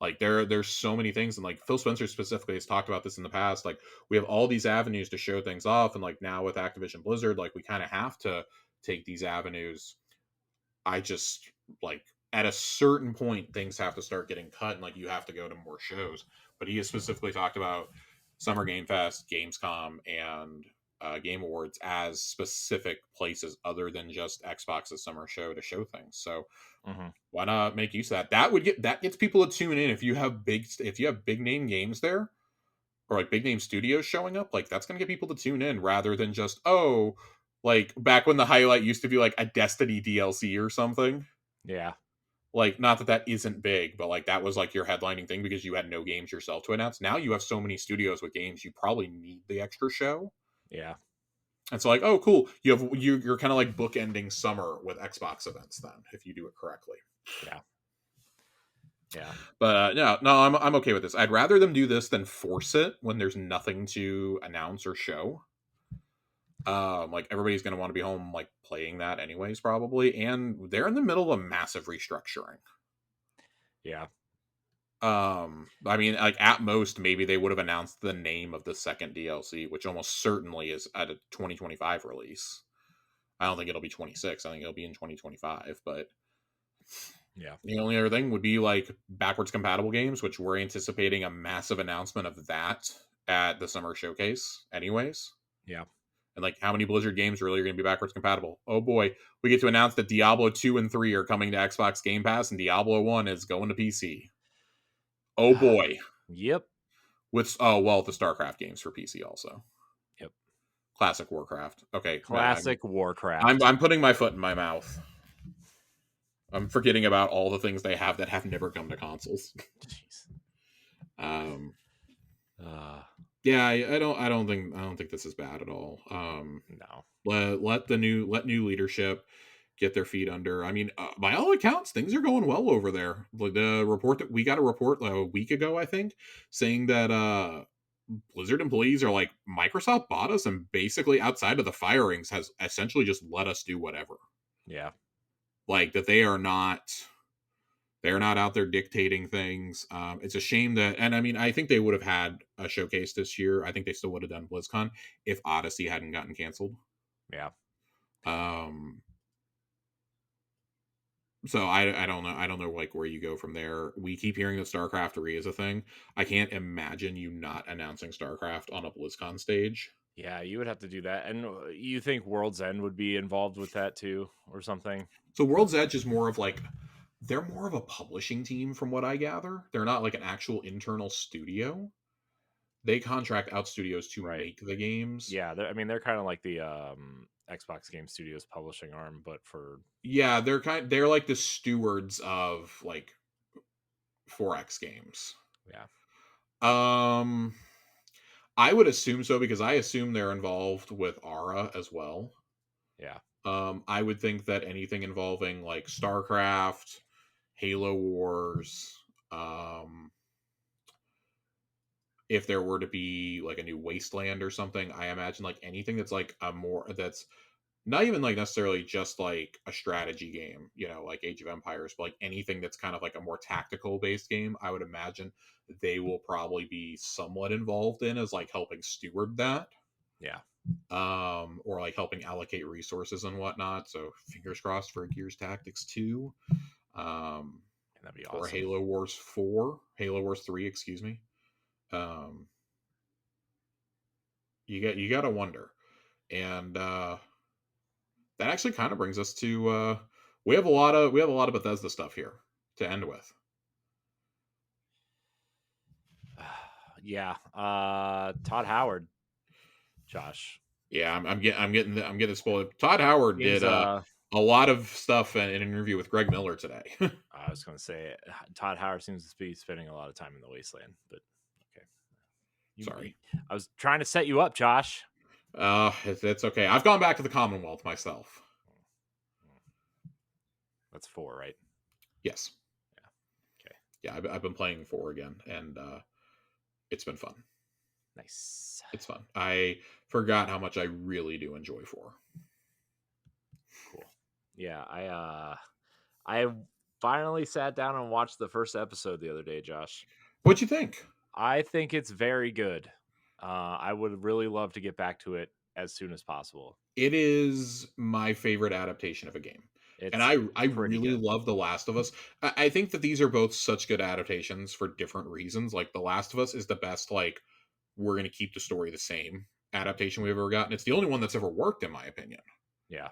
Like there's so many things, and like Phil Spencer specifically has talked about this in the past. Like we have all these avenues to show things off, and like now with Activision Blizzard, like we kind of have to take these avenues. I just like at a certain point things have to start getting cut, and like you have to go to more shows. But he has specifically talked about Summer Game Fest, Gamescom, and Game Awards as specific places other than just Xbox's summer show to show things. So Hmm. why not make use of that? That gets people to tune in. If you have big name games there, or like big name studios showing up, like that's gonna get people to tune in rather than just oh, like back when the highlight used to be like a Destiny DLC or something. Yeah. Like not that that isn't big, but like that was like your headlining thing because you had no games yourself to announce. Now you have so many studios with games, you probably need the extra show. Yeah. And so like, oh cool, you're kind of like bookending summer with Xbox events then if you do it correctly. Yeah. Yeah. But no, I'm okay with this. I'd rather them do this than force it when there's nothing to announce or show. Like everybody's gonna want to be home like playing that anyways, probably, and they're in the middle of a massive restructuring. Yeah. I mean, like at most, maybe they would have announced the name of the second DLC, which almost certainly is at a 2025 release. I don't think it'll be 26. I think it'll be in 2025. But Yeah. the only other thing would be like backwards compatible games, which we're anticipating a massive announcement of that at the summer showcase, anyways. Yeah. And like, how many Blizzard games really are going to be backwards compatible? Oh boy, we get to announce that Diablo 2 and 3 are coming to Xbox Game Pass, and Diablo 1 is going to PC. Oh boy. Yep. With the StarCraft games for PC also. Yep. Classic Warcraft. Okay, Classic Warcraft. I'm putting my foot in my mouth. I'm forgetting about all the things they have that have never come to consoles. Jeez. Um, Uh, yeah, I don't think this is bad at all. no. Let new leadership. get their feet under. I mean, by all accounts, things are going well over there. Like the report that we got a report a week ago, I think, saying that Blizzard employees are like, Microsoft bought us and basically outside of the firings has essentially just let us do whatever. Yeah. Like that they're not out there dictating things. It's a shame that, and I mean, I think they would have had a showcase this year. I think they still would have done BlizzCon if Odyssey hadn't gotten canceled. Yeah. Um, so I don't know. I don't know like where you go from there. We keep hearing that StarCraft 3 is a thing. I can't imagine you not announcing StarCraft on a BlizzCon stage. Yeah, you would have to do that. And you think World's End would be involved with that too or something? So World's Edge is more of like they're more of a publishing team from what I gather. They're not like an actual internal studio. They contract out studios to Right. make the games. Yeah, I mean they're kind of like the Xbox Game Studios publishing arm, but for Yeah, they're like the stewards of like 4X games. yeah, Um I would assume so because I assume they're involved with Ara as well. yeah, I would think that anything involving like StarCraft, Halo Wars, if there were to be like a new Wasteland or something, I imagine like anything that's like a more that's not even like necessarily just like a strategy game, like Age of Empires, but like anything that's kind of like a more tactical based game, I would imagine they will probably be somewhat involved in as like helping steward that, yeah. or like helping allocate resources and whatnot. So fingers crossed for Gears Tactics 2, um, That'd be or awesome. Halo Wars 3, excuse me. Um, you got to wonder, and that actually kind of brings us to we have a lot of Bethesda stuff here to end with. Yeah, Todd Howard, Josh. Yeah, I'm getting spoiled. Todd Howard Seems did a lot of stuff in an interview with Greg Miller today. I was going to say Todd Howard seems to be spending a lot of time in the wasteland, but okay. You Sorry. I was trying to set you up, Josh. It's okay. I've gone back to the Commonwealth myself. That's 4, right? Yes. Yeah. Okay. Yeah, I've been playing 4 again, and it's been fun. Nice. It's fun. I forgot how much I really do enjoy 4. Cool. Yeah, I finally sat down and watched the first episode the other day, Josh. What'd you think? I think it's very good. I would really love to get back to it as soon as possible. It is my favorite adaptation of a game. And It's I pretty really good. love The Last of Us. I think that these are both such good adaptations for different reasons. Like The Last of Us is the best, like, we're gonna keep the story the same adaptation we've ever gotten. It's the only one that's ever worked, in my opinion. Yeah.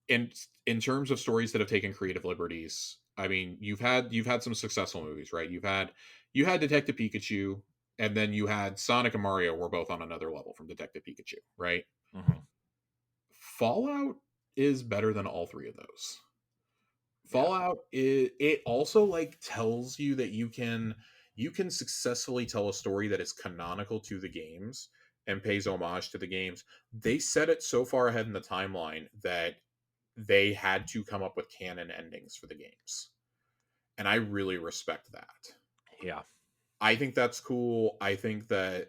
And in terms of stories that have taken creative liberties, I mean, you've had some successful movies, right? You had Detective Pikachu, and then you had Sonic and Mario were both on another level from Detective Pikachu, right? Hmm. Fallout is better than all three of those. Yeah. Fallout it also like tells you that you can successfully tell a story that is canonical to the games and pays homage to the games. They set it so far ahead in the timeline that they had to come up with canon endings for the games. And I really respect that. Yeah. I think that's cool. I think the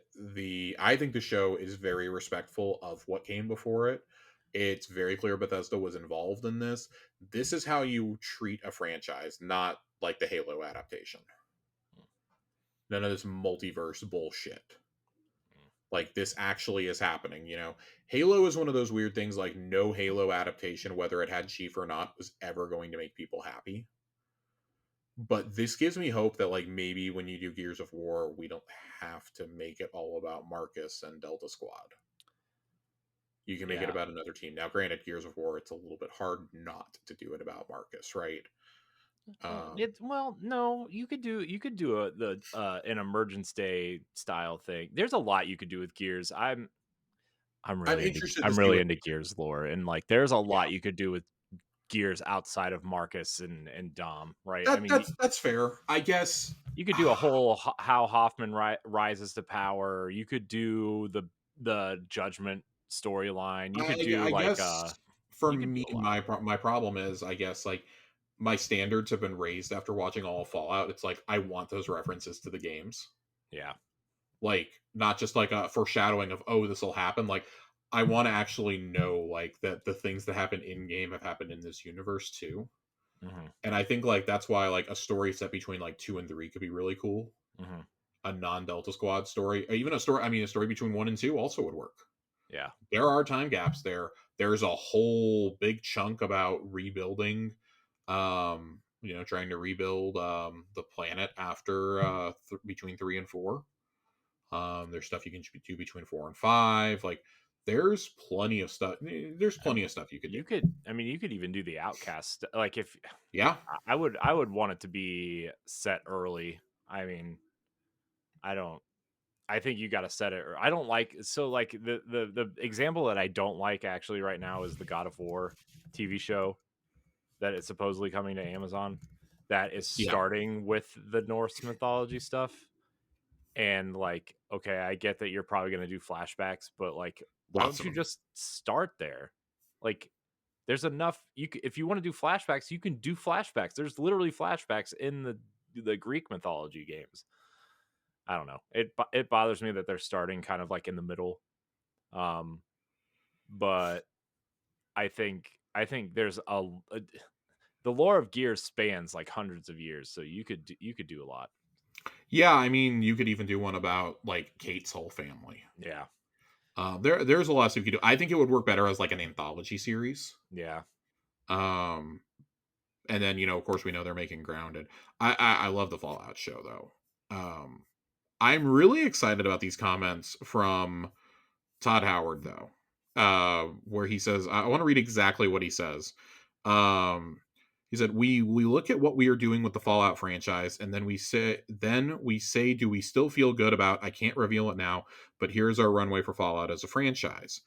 show is very respectful of what came before it. It's very clear Bethesda was involved in this. This is how you treat a franchise, not like the Halo adaptation. None of this multiverse bullshit. Like this actually is happening. Halo is one of those weird things like no Halo adaptation, whether it had Chief or not, was ever going to make people happy. But this gives me hope that like maybe when you do Gears of War, we don't have to make it all about Marcus and Delta Squad. You can make it Yeah. about another team. Now, granted, Gears of War, it's a little bit hard not to do it about Marcus, right? No, you could do an Emergence Day style thing. There's a lot you could do with Gears. I'm interested to I'm see really what. into Gears lore, and like there's a Yeah, lot you could do with Gears outside of Marcus and Dom, right? I that mean, that's fair, I guess. you could do a whole how Hoffman rises to power. You could do the Judgment storyline. You could do I like guess. For You could me, do a lot. my problem is, I guess, like, my standards have been raised after watching all of Fallout. It's like I want those references to the games, Yeah. like not just like a foreshadowing of, oh, this will happen. Like I want to actually know like that the things that happen in game have happened in this universe too. Hmm. And I think like that's why like a story set between like 2 and 3 could be really cool. Hmm. A non Delta Squad story, even a story. I mean, a story between 1 and 2 also would work. Yeah. There are time gaps there. There's a whole big chunk about rebuilding, trying to rebuild the planet after between 3 and 4. There's stuff you can do between 4 and 5. Like, there's plenty of stuff. There's I plenty mean, of stuff you could do. you could. I mean, you could even do the Outcast. Like, if Yeah, I would want it to be set early. I mean, I don't. I think you got to set it. I don't like so like the example that I don't like actually right now is the God of War TV show that is supposedly coming to Amazon that is yeah, starting with the Norse mythology stuff. And like, okay, I get that you're probably going to do flashbacks, but like, why lots don't of you them. just start there? Like, there's enough. If you want to do flashbacks, you can do flashbacks. There's literally flashbacks in the Greek mythology games. I don't know. It bothers me that they're starting kind of like in the middle. Um, but I think there's a the lore of Gears spans like hundreds of years, so you could do a lot. Yeah, I mean, you could even do one about like Kate's whole family. Yeah, There's a lot of stuff you could do. I think it would work better as like an anthology series. yeah, Um, and then of course, we know they're making Grounded. I love the Fallout show though. I'm really excited about these comments from Todd Howard though, where he says, I want to read exactly what he says. Um, he said, "We look at what we are doing with the Fallout franchise, and then we say, do we still feel good about? I can't reveal it now, but here's our runway for Fallout as a franchise."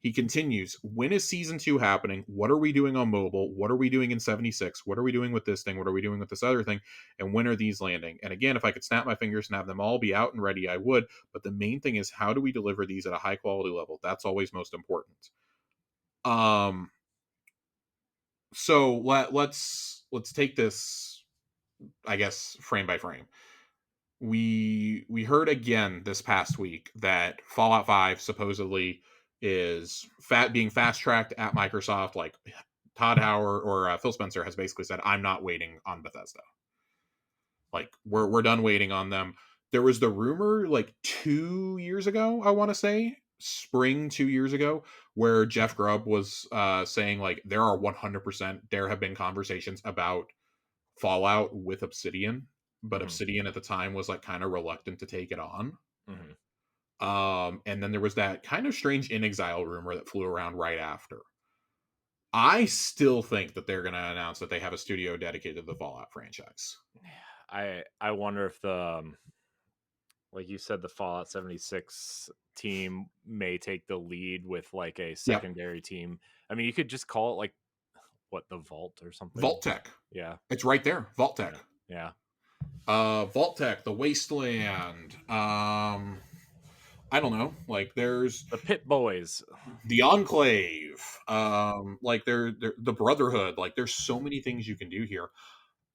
He continues, "When is season 2 happening? What are we doing on mobile? What are we doing in 76? What are we doing with this thing? What are we doing with this other thing? And when are these landing?" And again, if I could snap my fingers and have them all be out and ready, I would. But the main thing is, how do we deliver these at a high quality level? That's always most important. Um, so let's take this, I guess, frame by frame. We heard again this past week that Fallout 5 supposedly is being fast tracked at Microsoft. Like Todd Howard or Phil Spencer has basically said, "I'm not waiting on Bethesda. Like we're done waiting on them." There was the rumor like 2 years ago, I want to say spring 2 years ago, where Jeff Grubb was saying like there are 100% there have been conversations about Fallout with Obsidian, but hmm Obsidian at the time was like kind of reluctant to take it on. hmm And then there was that kind of strange In Exile rumor that flew around right after. I still think that they're going to announce that they have a studio dedicated to the Fallout franchise. I wonder if like you said, the Fallout 76 team may take the lead with like a Yep. secondary team. I mean, you could just call it like what, the Vault or something. Vault Tech. Yeah, It's right there. Vault Tech. yeah, yeah. Vault Tech, the Wasteland. I don't know. Like there's The Pit Boys. the Enclave. Like the Brotherhood. Like there's so many things you can do here.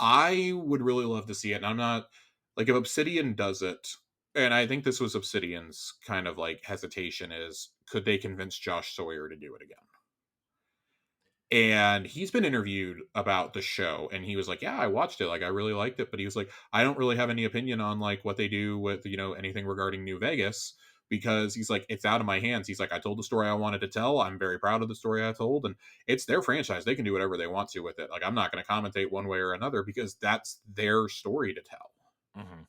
I would really love to see it. And I'm not like if Obsidian does it, and I think this was Obsidian's kind of like hesitation is could they convince Josh Sawyer to do it again? And he's been interviewed about the show and he was like, "Yeah, I watched it, like I really liked it," but he was like, "I don't really have any opinion on like what they do with anything regarding New Vegas, because he's like, it's out of my hands." He's like, "I told the story I wanted to tell. I'm very proud of the story I told, and it's their franchise. They can do whatever they want to with it. Like I'm not going to commentate one way or another because that's their story to tell." Hmm.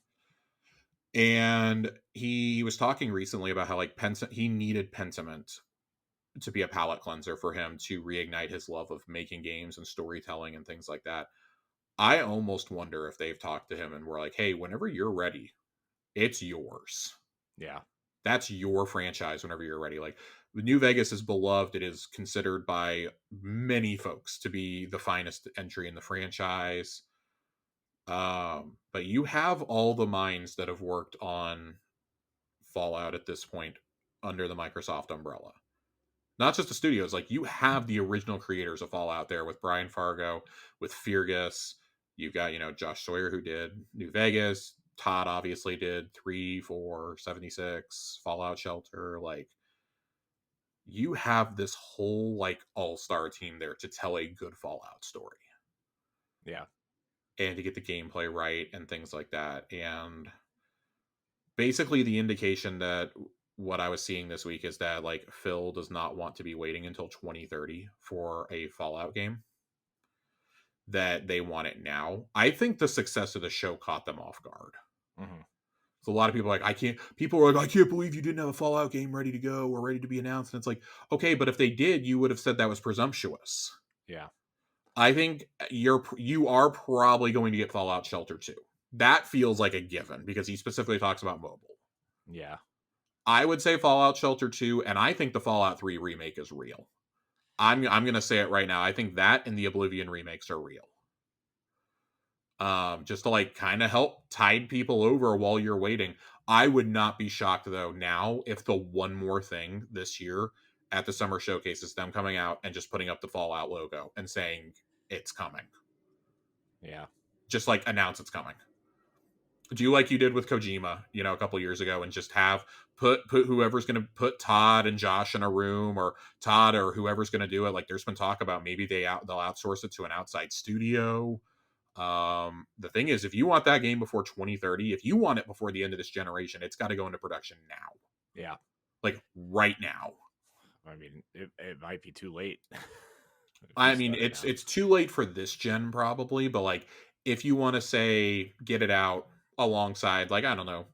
And he was talking recently about how like he needed Pentiment to be a palate cleanser for him to reignite his love of making games and storytelling and things like that. I almost wonder if they've talked to him and were like, "Hey, whenever you're ready, it's yours. Yeah, That's your franchise whenever you're ready." Like New Vegas is beloved. It is considered by many folks to be the finest entry in the franchise. But you have all the minds that have worked on Fallout at this point under the Microsoft umbrella. Not just the studios, like you have the original creators of Fallout there with Brian Fargo, with Feargus. You've got, Josh Sawyer who did New Vegas. Todd obviously did 3, 4, 76, Fallout Shelter. Like you have this whole like all-star team there to tell a good Fallout story Yeah. and to get the gameplay right and things like that. And basically the indication that what I was seeing this week is that like Phil does not want to be waiting until 2030 for a Fallout game. That they want it now. I think the success of the show caught them off guard. Hmm. So a lot of people are like, I can't. People are like, I can't believe you didn't have a Fallout game ready to go or ready to be announced. And it's like, okay, but if they did, you would have said that was presumptuous. Yeah. I think you are probably going to get Fallout Shelter 2. That feels like a given because he specifically talks about mobile. Yeah. I would say Fallout Shelter 2, and I think the Fallout 3 remake is real. I'm gonna say it right now. I think that and the Oblivion remakes are real. Just to like kind of help tide people over while you're waiting. I would not be shocked though now if the one more thing this year at the summer showcase is them coming out and just putting up the Fallout logo and saying it's coming. Yeah. Just like announce it's coming. Do like you did with Kojima, a couple years ago, and just have put whoever's going to put Todd and Josh in a room, or Todd or whoever's going to do it. Like there's been talk about maybe they'll outsource it to an outside studio. The thing is, if you want that game before 2030, if you want it before the end of this generation, it's got to go into production now, Yeah. like right now. I mean, it might be too late. If you I mean, start it now. it's too late for this gen probably, but like if you want to say get it out alongside, like I don't know, I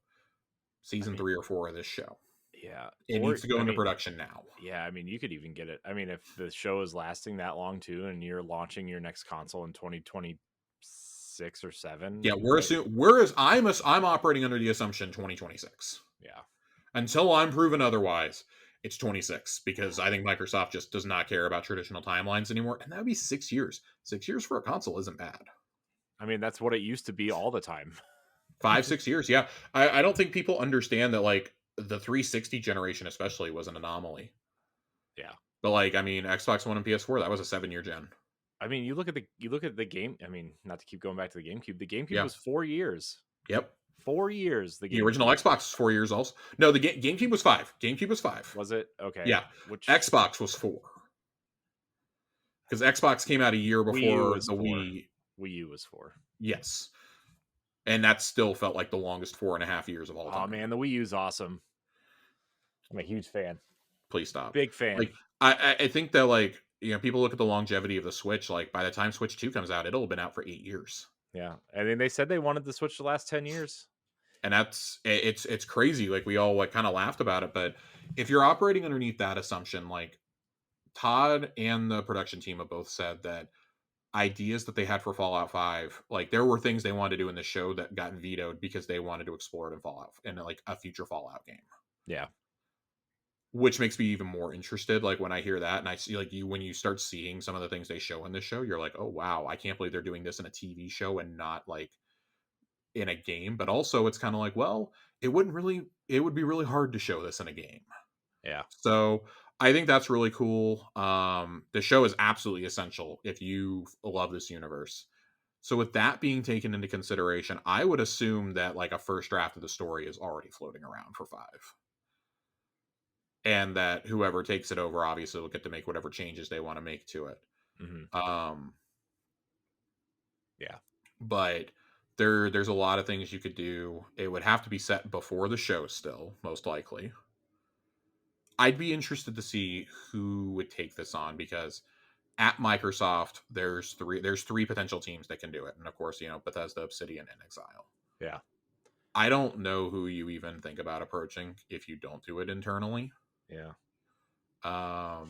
season mean, 3 or 4 of this show, yeah. it Or needs to go I into mean, production now. yeah, I mean, you could even get it. I mean, if the show is lasting that long too, and you're launching your next console in 2026 or 7, Yeah, right? I'm operating under the assumption 2026. Yeah. Until I'm proven otherwise, it's 26 because I think Microsoft just does not care about traditional timelines anymore. And that would be 6 years. 6 years for a console isn't bad. I mean, that's what it used to be all the time. 5, 6 years. Yeah. I don't think people understand that, like, the 360 generation, especially, was an anomaly. Yeah. But, like, I mean, Xbox One and PS4, that was a 7-year gen. I mean, you look at the game. I mean, not to keep going back to the GameCube. The GameCube Yeah. was 4 years. Yep. 4 years. The The original GameCube Xbox was 4 years also. No, the GameCube was 5. GameCube was 5. was it? Okay. Yeah. Which Xbox was 4. Because Xbox came out a year Wii U before was the 4. Wii. Wii U was 4. Yes. And that still felt like the longest 4.5 years of all Oh time. man, the Wii U's awesome. I'm a huge fan. Please stop. Big fan. Like I think that like people look at the longevity of the Switch. Like by the time Switch 2 comes out, it'll have been out for 8 years. Yeah. I mean, they said they wanted the Switch to last 10 years. And it's crazy. Like we all like kind of laughed about it, but if you're operating underneath that assumption, like Todd and the production team have both said that ideas that they had for Fallout 5, like there were things they wanted to do in the show that got vetoed because they wanted to explore it in Fallout in like a future Fallout game. Yeah. Which makes me even more interested. Like when I hear that and I see like when you start seeing some of the things they show in this show, you're like, oh wow, I can't believe they're doing this in a TV show and not like in a game. But also it's kind of like, well, it would be really hard to show this in a game. Yeah. So I think that's really cool. The show is absolutely essential if you love this universe. So with that being taken into consideration, I would assume that like a first draft of the story is already floating around for 5. And that whoever takes it over obviously will get to make whatever changes they want to make to it. Mm-hmm. Yeah. But there's a lot of things you could do. It would have to be set before the show still, most likely. I'd be interested to see who would take this on because at Microsoft there's three potential teams that can do it. And of course, Bethesda, Obsidian, and Exile. Yeah. I don't know who you even think about approaching if you don't do it internally. Yeah. Yeah,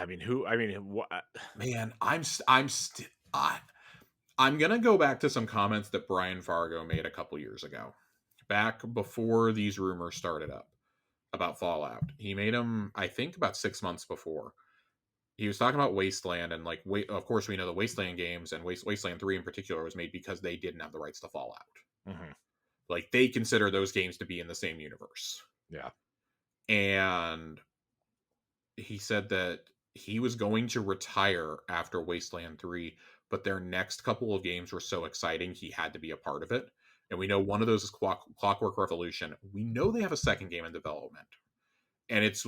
I mean, who? I mean, what? Man, I'm gonna go back to some comments that Brian Fargo made a couple years ago, back before these rumors started up about Fallout. He made them, I think, about 6 months before. He was talking about Wasteland and like, of course, we know the Wasteland games and Wasteland 3 in particular was made because they didn't have the rights to Fallout. Mm-hmm. Like they consider those games to be in the same universe. Yeah. And he said that he was going to retire after Wasteland 3, but their next couple of games were so exciting he had to be a part of it. And we know one of those is Clockwork Revolution. We know they have a second game in development, and it's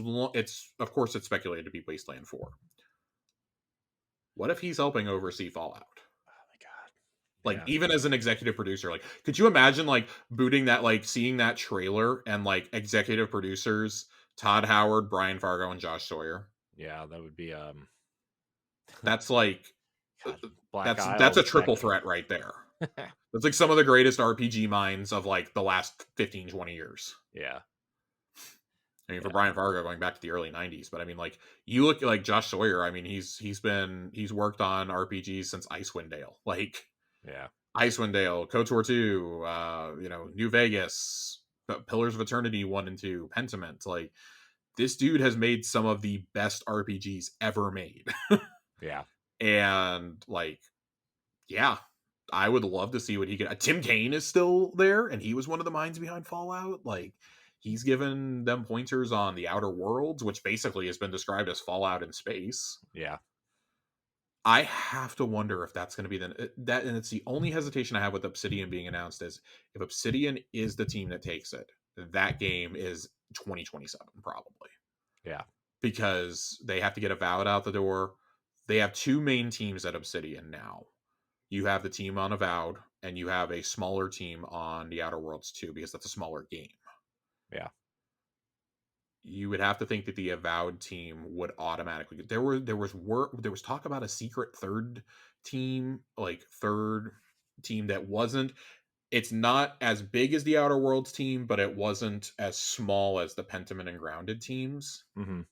of course it's speculated to be Wasteland 4. What if he's helping oversee Fallout? Oh my god. Like, Yeah. even as an executive producer, like, could you imagine like booting that, like seeing that trailer and like executive producers Todd Howard, Brian Fargo, and Josh Sawyer? Yeah, that would be That's like God, Black that's a Isles triple second. threat right there. That's like some of the greatest RPG minds of like the last 15, 20 years. Yeah. I mean, for Yeah. Brian Fargo going back to the early '90s, but I mean, like you look at like Josh Sawyer. I mean, he's worked on RPGs since Icewind Dale, like Yeah. Icewind Dale, KOTOR 2, New Vegas, Pillars of Eternity 1 and 2, Pentiment. Like this dude has made some of the best RPGs ever made, Yeah. and like yeah, I would love to see what he could. Tim Kaine is still there, and he was one of the minds behind Fallout. Like, he's given them pointers on the Outer Worlds, which basically has been described as Fallout in space. Yeah. I have to wonder if that's going to be that, and it's the only hesitation I have with Obsidian being announced is if Obsidian is the team that takes it, that game is 2027 probably Yeah. because they have to get Avowed out the door. They have two main teams at Obsidian now. You have the team on Avowed, and you have a smaller team on the Outer Worlds too, because that's a smaller game. Yeah. You would have to think that the Avowed team would automatically. There was talk about a secret third team that wasn't. It's not as big as the Outer Worlds team, but it wasn't as small as the Pentiment and Grounded teams. Mm-hmm.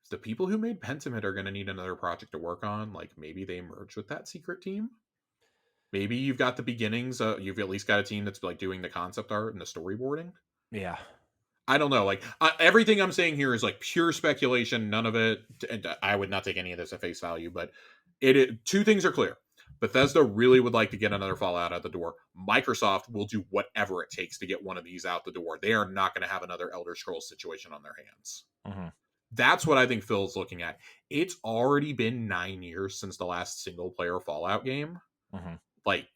The people who made Pentiment are going to need another project to work on. Like maybe they merge with that secret team. Maybe you've got the beginnings. You've at least got a team that's like doing the concept art and the storyboarding. Yeah. I don't know. Like everything I'm saying here is like pure speculation. None of it. And I would not take any of this at face value. But two things are clear. Bethesda really would like to get another Fallout out the door. Microsoft will do whatever it takes to get one of these out the door. They are not going to have another Elder Scrolls situation on their hands. Mm-hmm. That's what I think Phil's looking at. It's already been 9 years since the last single player Fallout game. Mm-hmm. Like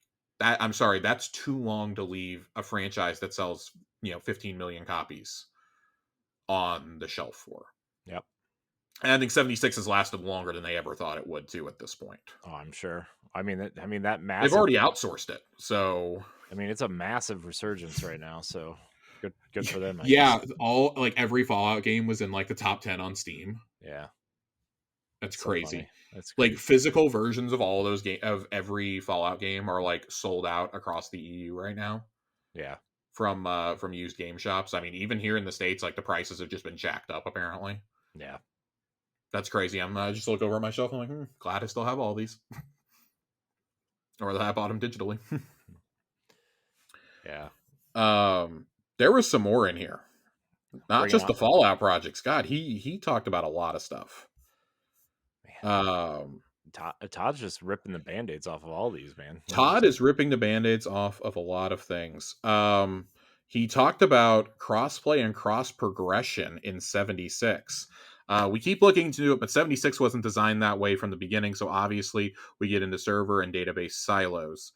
that, I'm sorry, that's too long to leave a franchise that sells 15 million copies on the shelf for. Yep. And I think 76 has lasted longer than they ever thought it would too at this point. Oh, I'm sure. I mean that They've massive. already outsourced it, so I mean, it's a massive resurgence right now. So good for them, I yeah, guess. all like every Fallout game was in like the top 10 on Steam. Yeah. That's So funny. crazy. That's Like crazy. physical versions of all of those of every Fallout game are like sold out across the EU right now Yeah. from used game shops. I mean, even here in the States, like the prices have just been jacked up apparently. Yeah. That's crazy. I'm just look over at my shelf. I'm like, glad I still have all these, or that I bought them digitally. Yeah. There was some more in here, not Bring it just on. the Fallout projects. God, he talked about a lot of stuff. Man. Um, Todd's just ripping the band-aids off of all these, man. Todd is ripping the band-aids off of a lot of things. He talked about crossplay and cross progression in 76. We keep looking to do it, but 76 wasn't designed that way from the beginning, so obviously we get into server and database silos.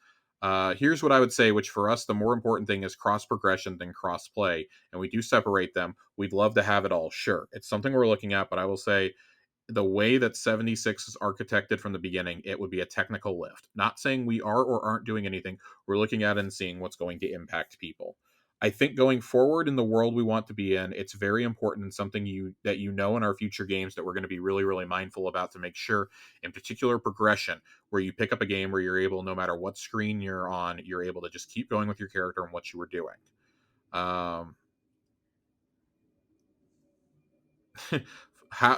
Here's what I would say, which for us, the more important thing is cross progression than cross play, and we do separate them. We'd love to have it all, sure. It's something we're looking at, but I will say the way that 76 is architected from the beginning, it would be a technical lift. Not saying we are or aren't doing anything. We're looking at it and seeing what's going to impact people. I think going forward in the world we want to be in, it's very important and something that in our future games that we're going to be really, really mindful about to make sure, in particular progression, where you pick up a game where you're able, no matter what screen you're on, you're able to just keep going with your character and what you were doing.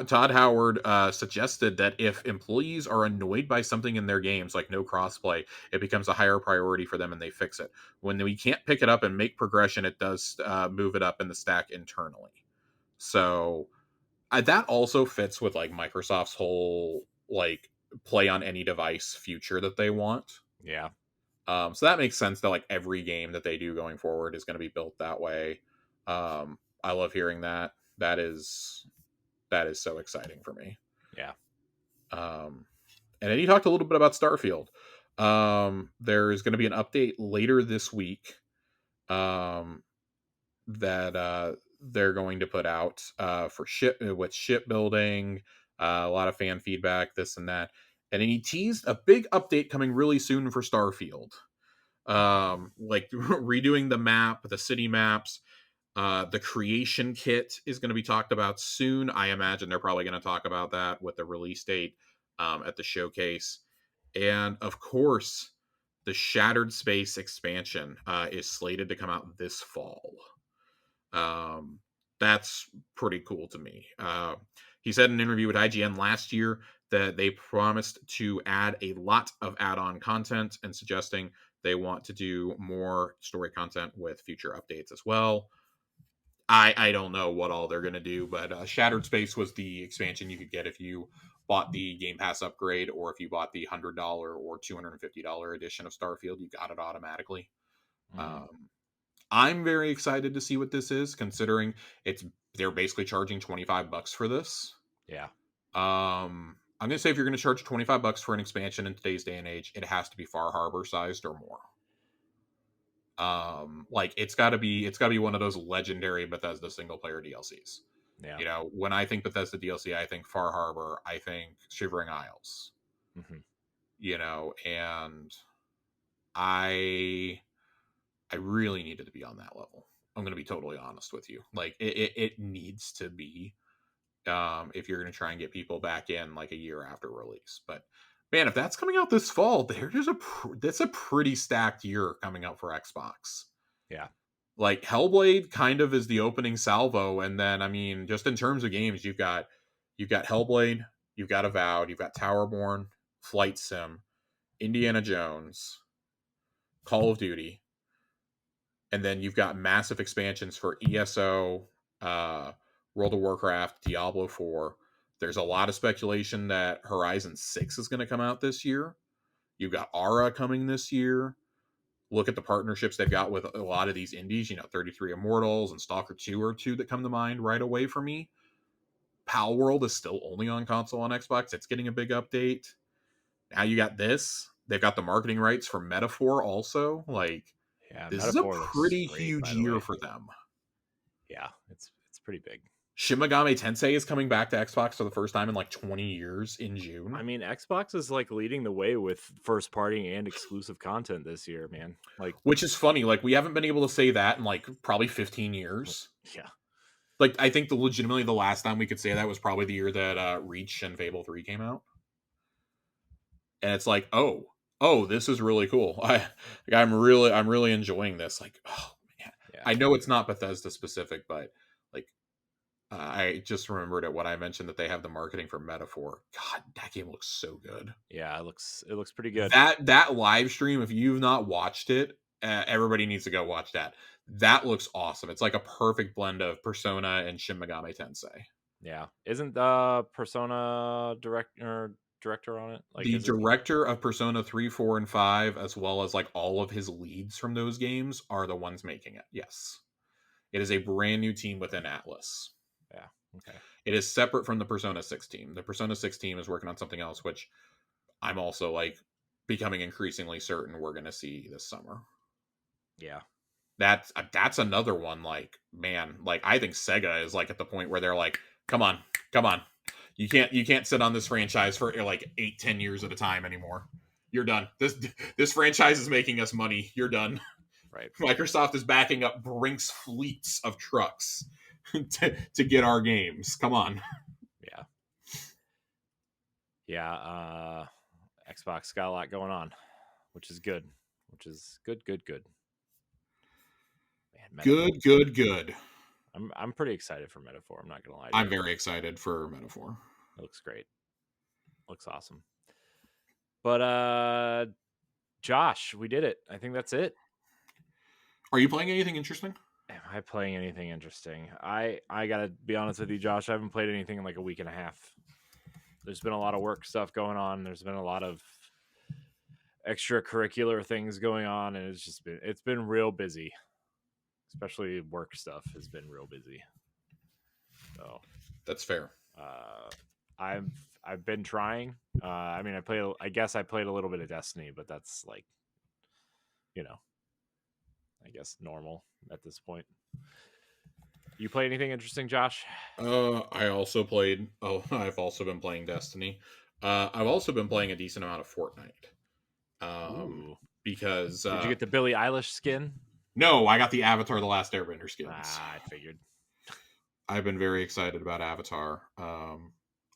Todd Howard suggested that if employees are annoyed by something in their games, like no crossplay, it becomes a higher priority for them and they fix it. When we can't pick it up and make progression, it does move it up in the stack internally. So that also fits with like Microsoft's whole like play on any device future that they want. Yeah. So that makes sense that like every game that they do going forward is going to be built that way. I love hearing that. That is that is so exciting for me. Yeah. Um, and then he talked a little bit about Starfield. There's going to be an update later this week um, that they're going to put out for shipbuilding, a lot of fan feedback, this and that. And then he teased a big update coming really soon for Starfield. Like redoing the map, the city maps, the creation kit is going to be talked about soon. I imagine they're probably going to talk about that with the release date at the showcase. And of course, the Shattered Space expansion is slated to come out this fall. Um, that's pretty cool to me. He said in an interview with IGN last year that they promised to add a lot of add-on content and suggesting they want to do more story content with future updates as well. I don't know what all they're going to do, but Shattered Space was the expansion you could get if you bought the Game Pass upgrade, or if you bought the $100 or $250 edition of Starfield, you got it automatically. Mm-hmm. Um, I'm very excited to see what this is, considering they're basically charging $25 for this. Yeah. I'm gonna say if you're gonna charge $25 for an expansion in today's day and age, it has to be Far Harbor sized or more. Like it's gotta be one of those legendary Bethesda single player DLCs. Yeah. You know, when I think Bethesda DLC, I think Far Harbor, I think Shivering Isles. Mm-hmm. You know, and I I really needed to be on that level. I'm going to be totally honest with you. Like it needs to be if you're going to try and get people back in like a year after release. But man, if that's coming out this fall, that's a pretty stacked year coming up for Xbox. Yeah. Like Hellblade kind of is the opening salvo, and then I mean, just in terms of games, you've got Hellblade, you've got Avowed, you've got Towerborn, Flight Sim, Indiana Jones, Call of Duty, and then you've got massive expansions for ESO, World of Warcraft, Diablo 4. There's a lot of speculation that Horizon 6 is going to come out this year. You've got Aura coming this year. Look at the partnerships they've got with a lot of these indies. 33 Immortals and Stalker 2 are two that come to mind right away for me. Pal World is still only on console on Xbox. It's getting a big update. Now you got this. They've got the marketing rights for Metaphor also. Like, Yeah. this is a Metaphor looks pretty great, huge by the year way. for them. Yeah. It's pretty big. Shin Megami Tensei is coming back to Xbox for the first time in like 20 years in I June. mean, Xbox is like leading the way with first party and exclusive content this year, man. Like, Which is funny. Like, we haven't been able to say that in like probably 15 years. yeah. Like, I think legitimately the last time we could say that was probably the year that Reach and Fable 3 came out. And it's like, oh, this is really cool. I'm really enjoying this. Like, oh man. Yeah. I know it's not Bethesda specific, but like I just remembered it when I mentioned that they have the marketing for Metaphor. God, that game looks so good. Yeah. It looks pretty good. That live stream, if you've not watched it, everybody needs to go watch that. That looks awesome. It's like a perfect blend of Persona and Shin Megami Tensei. Yeah. Isn't Persona director on it? Like, The isn't he? director of Persona 3, 4, and 5, as well as like all of his leads from those games, are the ones making it. Yes. It is a brand new team within Atlas. Yeah. Okay. It is separate from the Persona 6 team. The Persona 6 team is working on something else, which I'm also like becoming increasingly certain we're going to see this summer. Yeah. That's another one. Like, man, like I think Sega is like at the point where they're like, come on, you can't sit on this franchise for like 8-10 years at a time anymore. You're done. This franchise is making us money. You're done. Right. Microsoft is backing up Brink's fleets of trucks to get our games. Come on. Yeah. Yeah. Xbox got a lot going on, which is good. Which is good. Man, Metaphor Good, looks good. good, good. I'm pretty excited for Metaphor. I'm not gonna lie to I'm you. very excited for Metaphor. It looks great. Looks awesome. But Josh, we did it. I think that's it. Are you playing anything interesting? Am I playing anything interesting? I gotta be honest with you, Josh. I haven't played anything in like a week and a half. There's been a lot of work stuff going on. There's been a lot of extracurricular things going on, and it's been real busy. Especially work stuff has been real busy. So That's fair. I've I've been trying. I mean, I guess I played a little bit of Destiny, but that's like, you know, I guess normal at this point. You play anything interesting, Josh? I also played. Oh, I've also been playing Destiny. I've also been playing a decent amount of Fortnite. Um, Ooh, because did you get the Billie Eilish skin? no, I got the Avatar: The Last Airbender skins. Ah, I figured. I've been very excited about Avatar.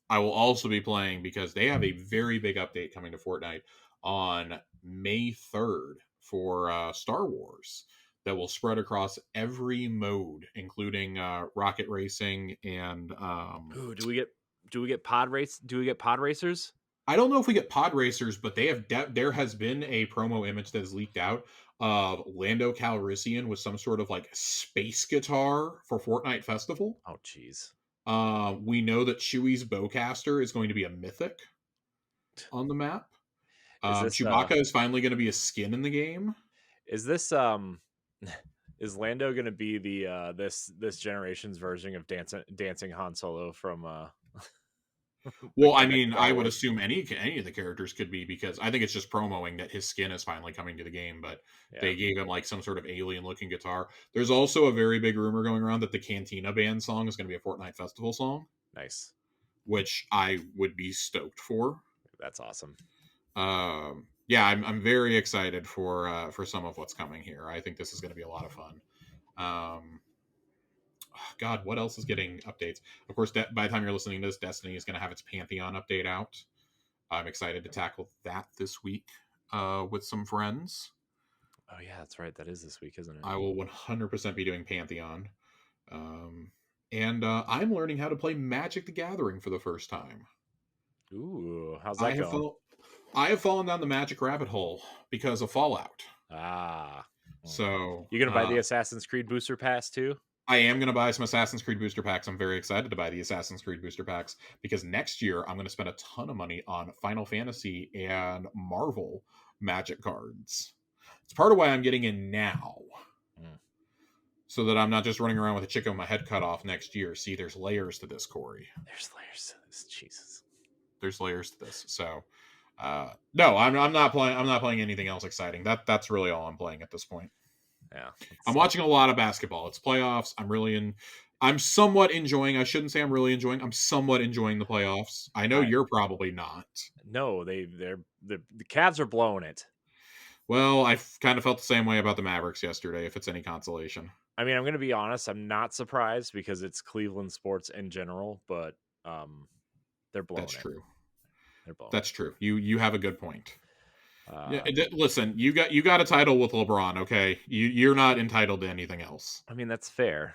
I will also be playing because they have a very big update coming to Fortnite on May 3rd for Star Wars that will spread across every mode, including rocket racing and Ooh, do we get pod race? Do we get pod racers? I don't know if we get pod racers, but they have there has been a promo image that has leaked out of Lando Calrissian with some sort of like space guitar for Fortnite Festival. Oh, jeez. We know that Chewie's bowcaster is going to be a mythic on the map. Is this Chewbacca is finally going to be a skin in the game. is this is Lando going to be the this generation's version of dancing Han Solo from Well, I next mean, Star I would Wars? assume any of the characters could be because I think it's just promoing that his skin is finally coming to the game, but Yeah, they gave him like some sort of alien looking guitar. There's also a very big rumor going around that the Cantina Band song is going to be a Fortnite Festival song, nice. which I would be stoked for. That's awesome. Yeah, I'm very excited for some of what's coming here. I think this is going to be a lot of fun. Um, God, what else is getting updates? Of course, by the time you're listening to this, Destiny is going to have its Pantheon update out. I'm excited to tackle that this week with some friends. Oh yeah, that's right. That is this week, isn't it? I will 100% be doing Pantheon. Um, and I'm learning how to play Magic the Gathering for the first time. Ooh, how's I that have going? I have fallen down the Magic rabbit hole because of Fallout. Ah, mm. So You gonna buy the Assassin's Creed booster pass too? I am going to buy some Assassin's Creed booster packs. I'm very excited to buy the Assassin's Creed booster packs because next year I'm going to spend a ton of money on Final Fantasy and Marvel Magic cards. It's part of why I'm getting in now. Mm. So that I'm not just running around with a chicken with my head cut off next year. See, there's layers to this, Corey. There's layers to this. Jesus. There's layers to this. So no, I'm not playing. I'm not playing anything else exciting. That's really all I'm playing at this point. Yeah. I'm watching a lot of basketball. It's playoffs. I'm somewhat enjoying. I shouldn't say I'm really enjoying. I'm somewhat enjoying the playoffs. I know you're probably not. No, the Cavs are blowing it. Well, I kind of felt the same way about the Mavericks yesterday. If it's any consolation. I mean, I'm going to be honest. I'm not surprised because it's Cleveland sports in general, but they're blowing That's it. true. They're blowing. That's true. You have a good point. Yeah, listen, you got a title with LeBron, okay? You're not entitled to anything else. I mean, that's fair.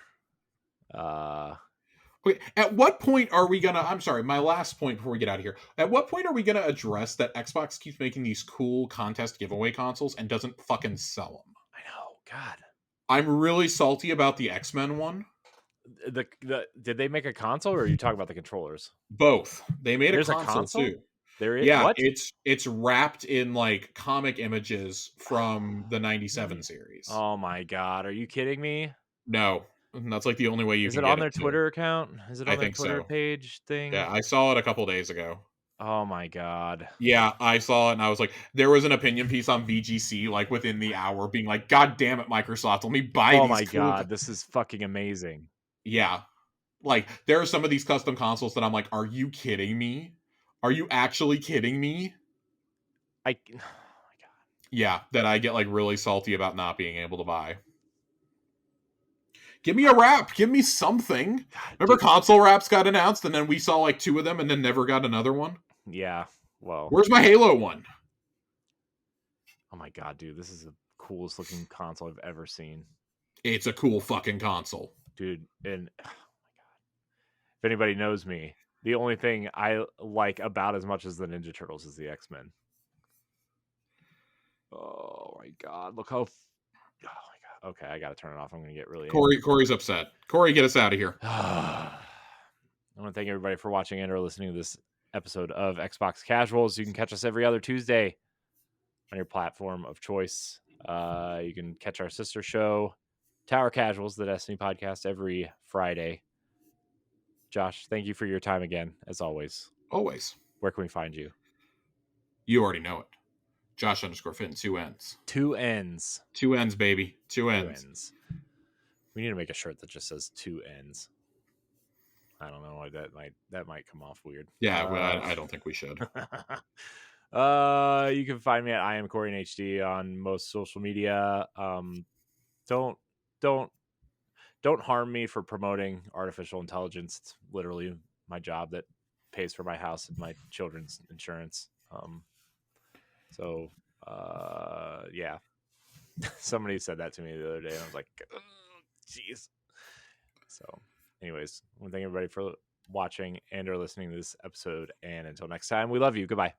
Okay, at what point are we gonna? I'm sorry, my last point before we get out of here. At what point are we gonna address that Xbox keeps making these cool contest giveaway consoles and doesn't fucking sell them? I know. God. I'm really salty about the X-Men one. The did they make a console, or are you talking about the controllers? Both. They made There's a a console console. too. There is Yeah, what? it's wrapped in like comic images from the '97 series. Oh my god, are you kidding me? No, that's like the only way you Is can it get on it their too. Twitter account? Is it I on their think Twitter so. page thing? Yeah, I saw it a couple days ago. Oh my god. Yeah, I saw it and I was like, there was an opinion piece on VGC like within the hour being like, God damn it, Microsoft, let me buy Oh these my cool. god, this is fucking amazing. Yeah. Like, there are some of these custom consoles that I'm like, are you kidding me? Are you actually kidding me? Oh my god. Yeah, that I get like really salty about not being able to buy. Give me a wrap. Give me something. God, Remember dude. console wraps got announced and then we saw like two of them and then never got another one? Yeah. Well. Where's my Halo one? Oh my god, dude, this is the coolest looking console I've ever seen. It's a cool fucking console. Dude, and oh my god. If anybody knows me, the only thing I like about as much as the Ninja Turtles is the X-Men. Oh my god, look how oh my god. Okay, I gotta turn it off. I'm gonna get really angry. Corey's upset. Corey, get us out of here. I want to thank everybody for watching and or listening to this episode of Xbox Casuals. You can catch us every other Tuesday on your platform of choice. You can catch our sister show, Tower Casuals, the Destiny podcast, every Friday. Josh, thank you for your time again, as always. Always. Where can we find you? You already know it. Josh_Finn, 2 N's. 2 N's. 2 N's, baby. Two Two N's. N's. We need to make a shirt that just says 2 N's. I don't know. That might come off weird. Yeah, well, I don't think we should. You can find me at I am Corey in HD on most social media. Don't harm me for promoting artificial intelligence. It's literally my job that pays for my house and my children's insurance. Yeah. Somebody said that to me the other day, and I was like, jeez. So, anyways, I want to thank everybody for watching and or listening to this episode. And until next time, we love you. Goodbye.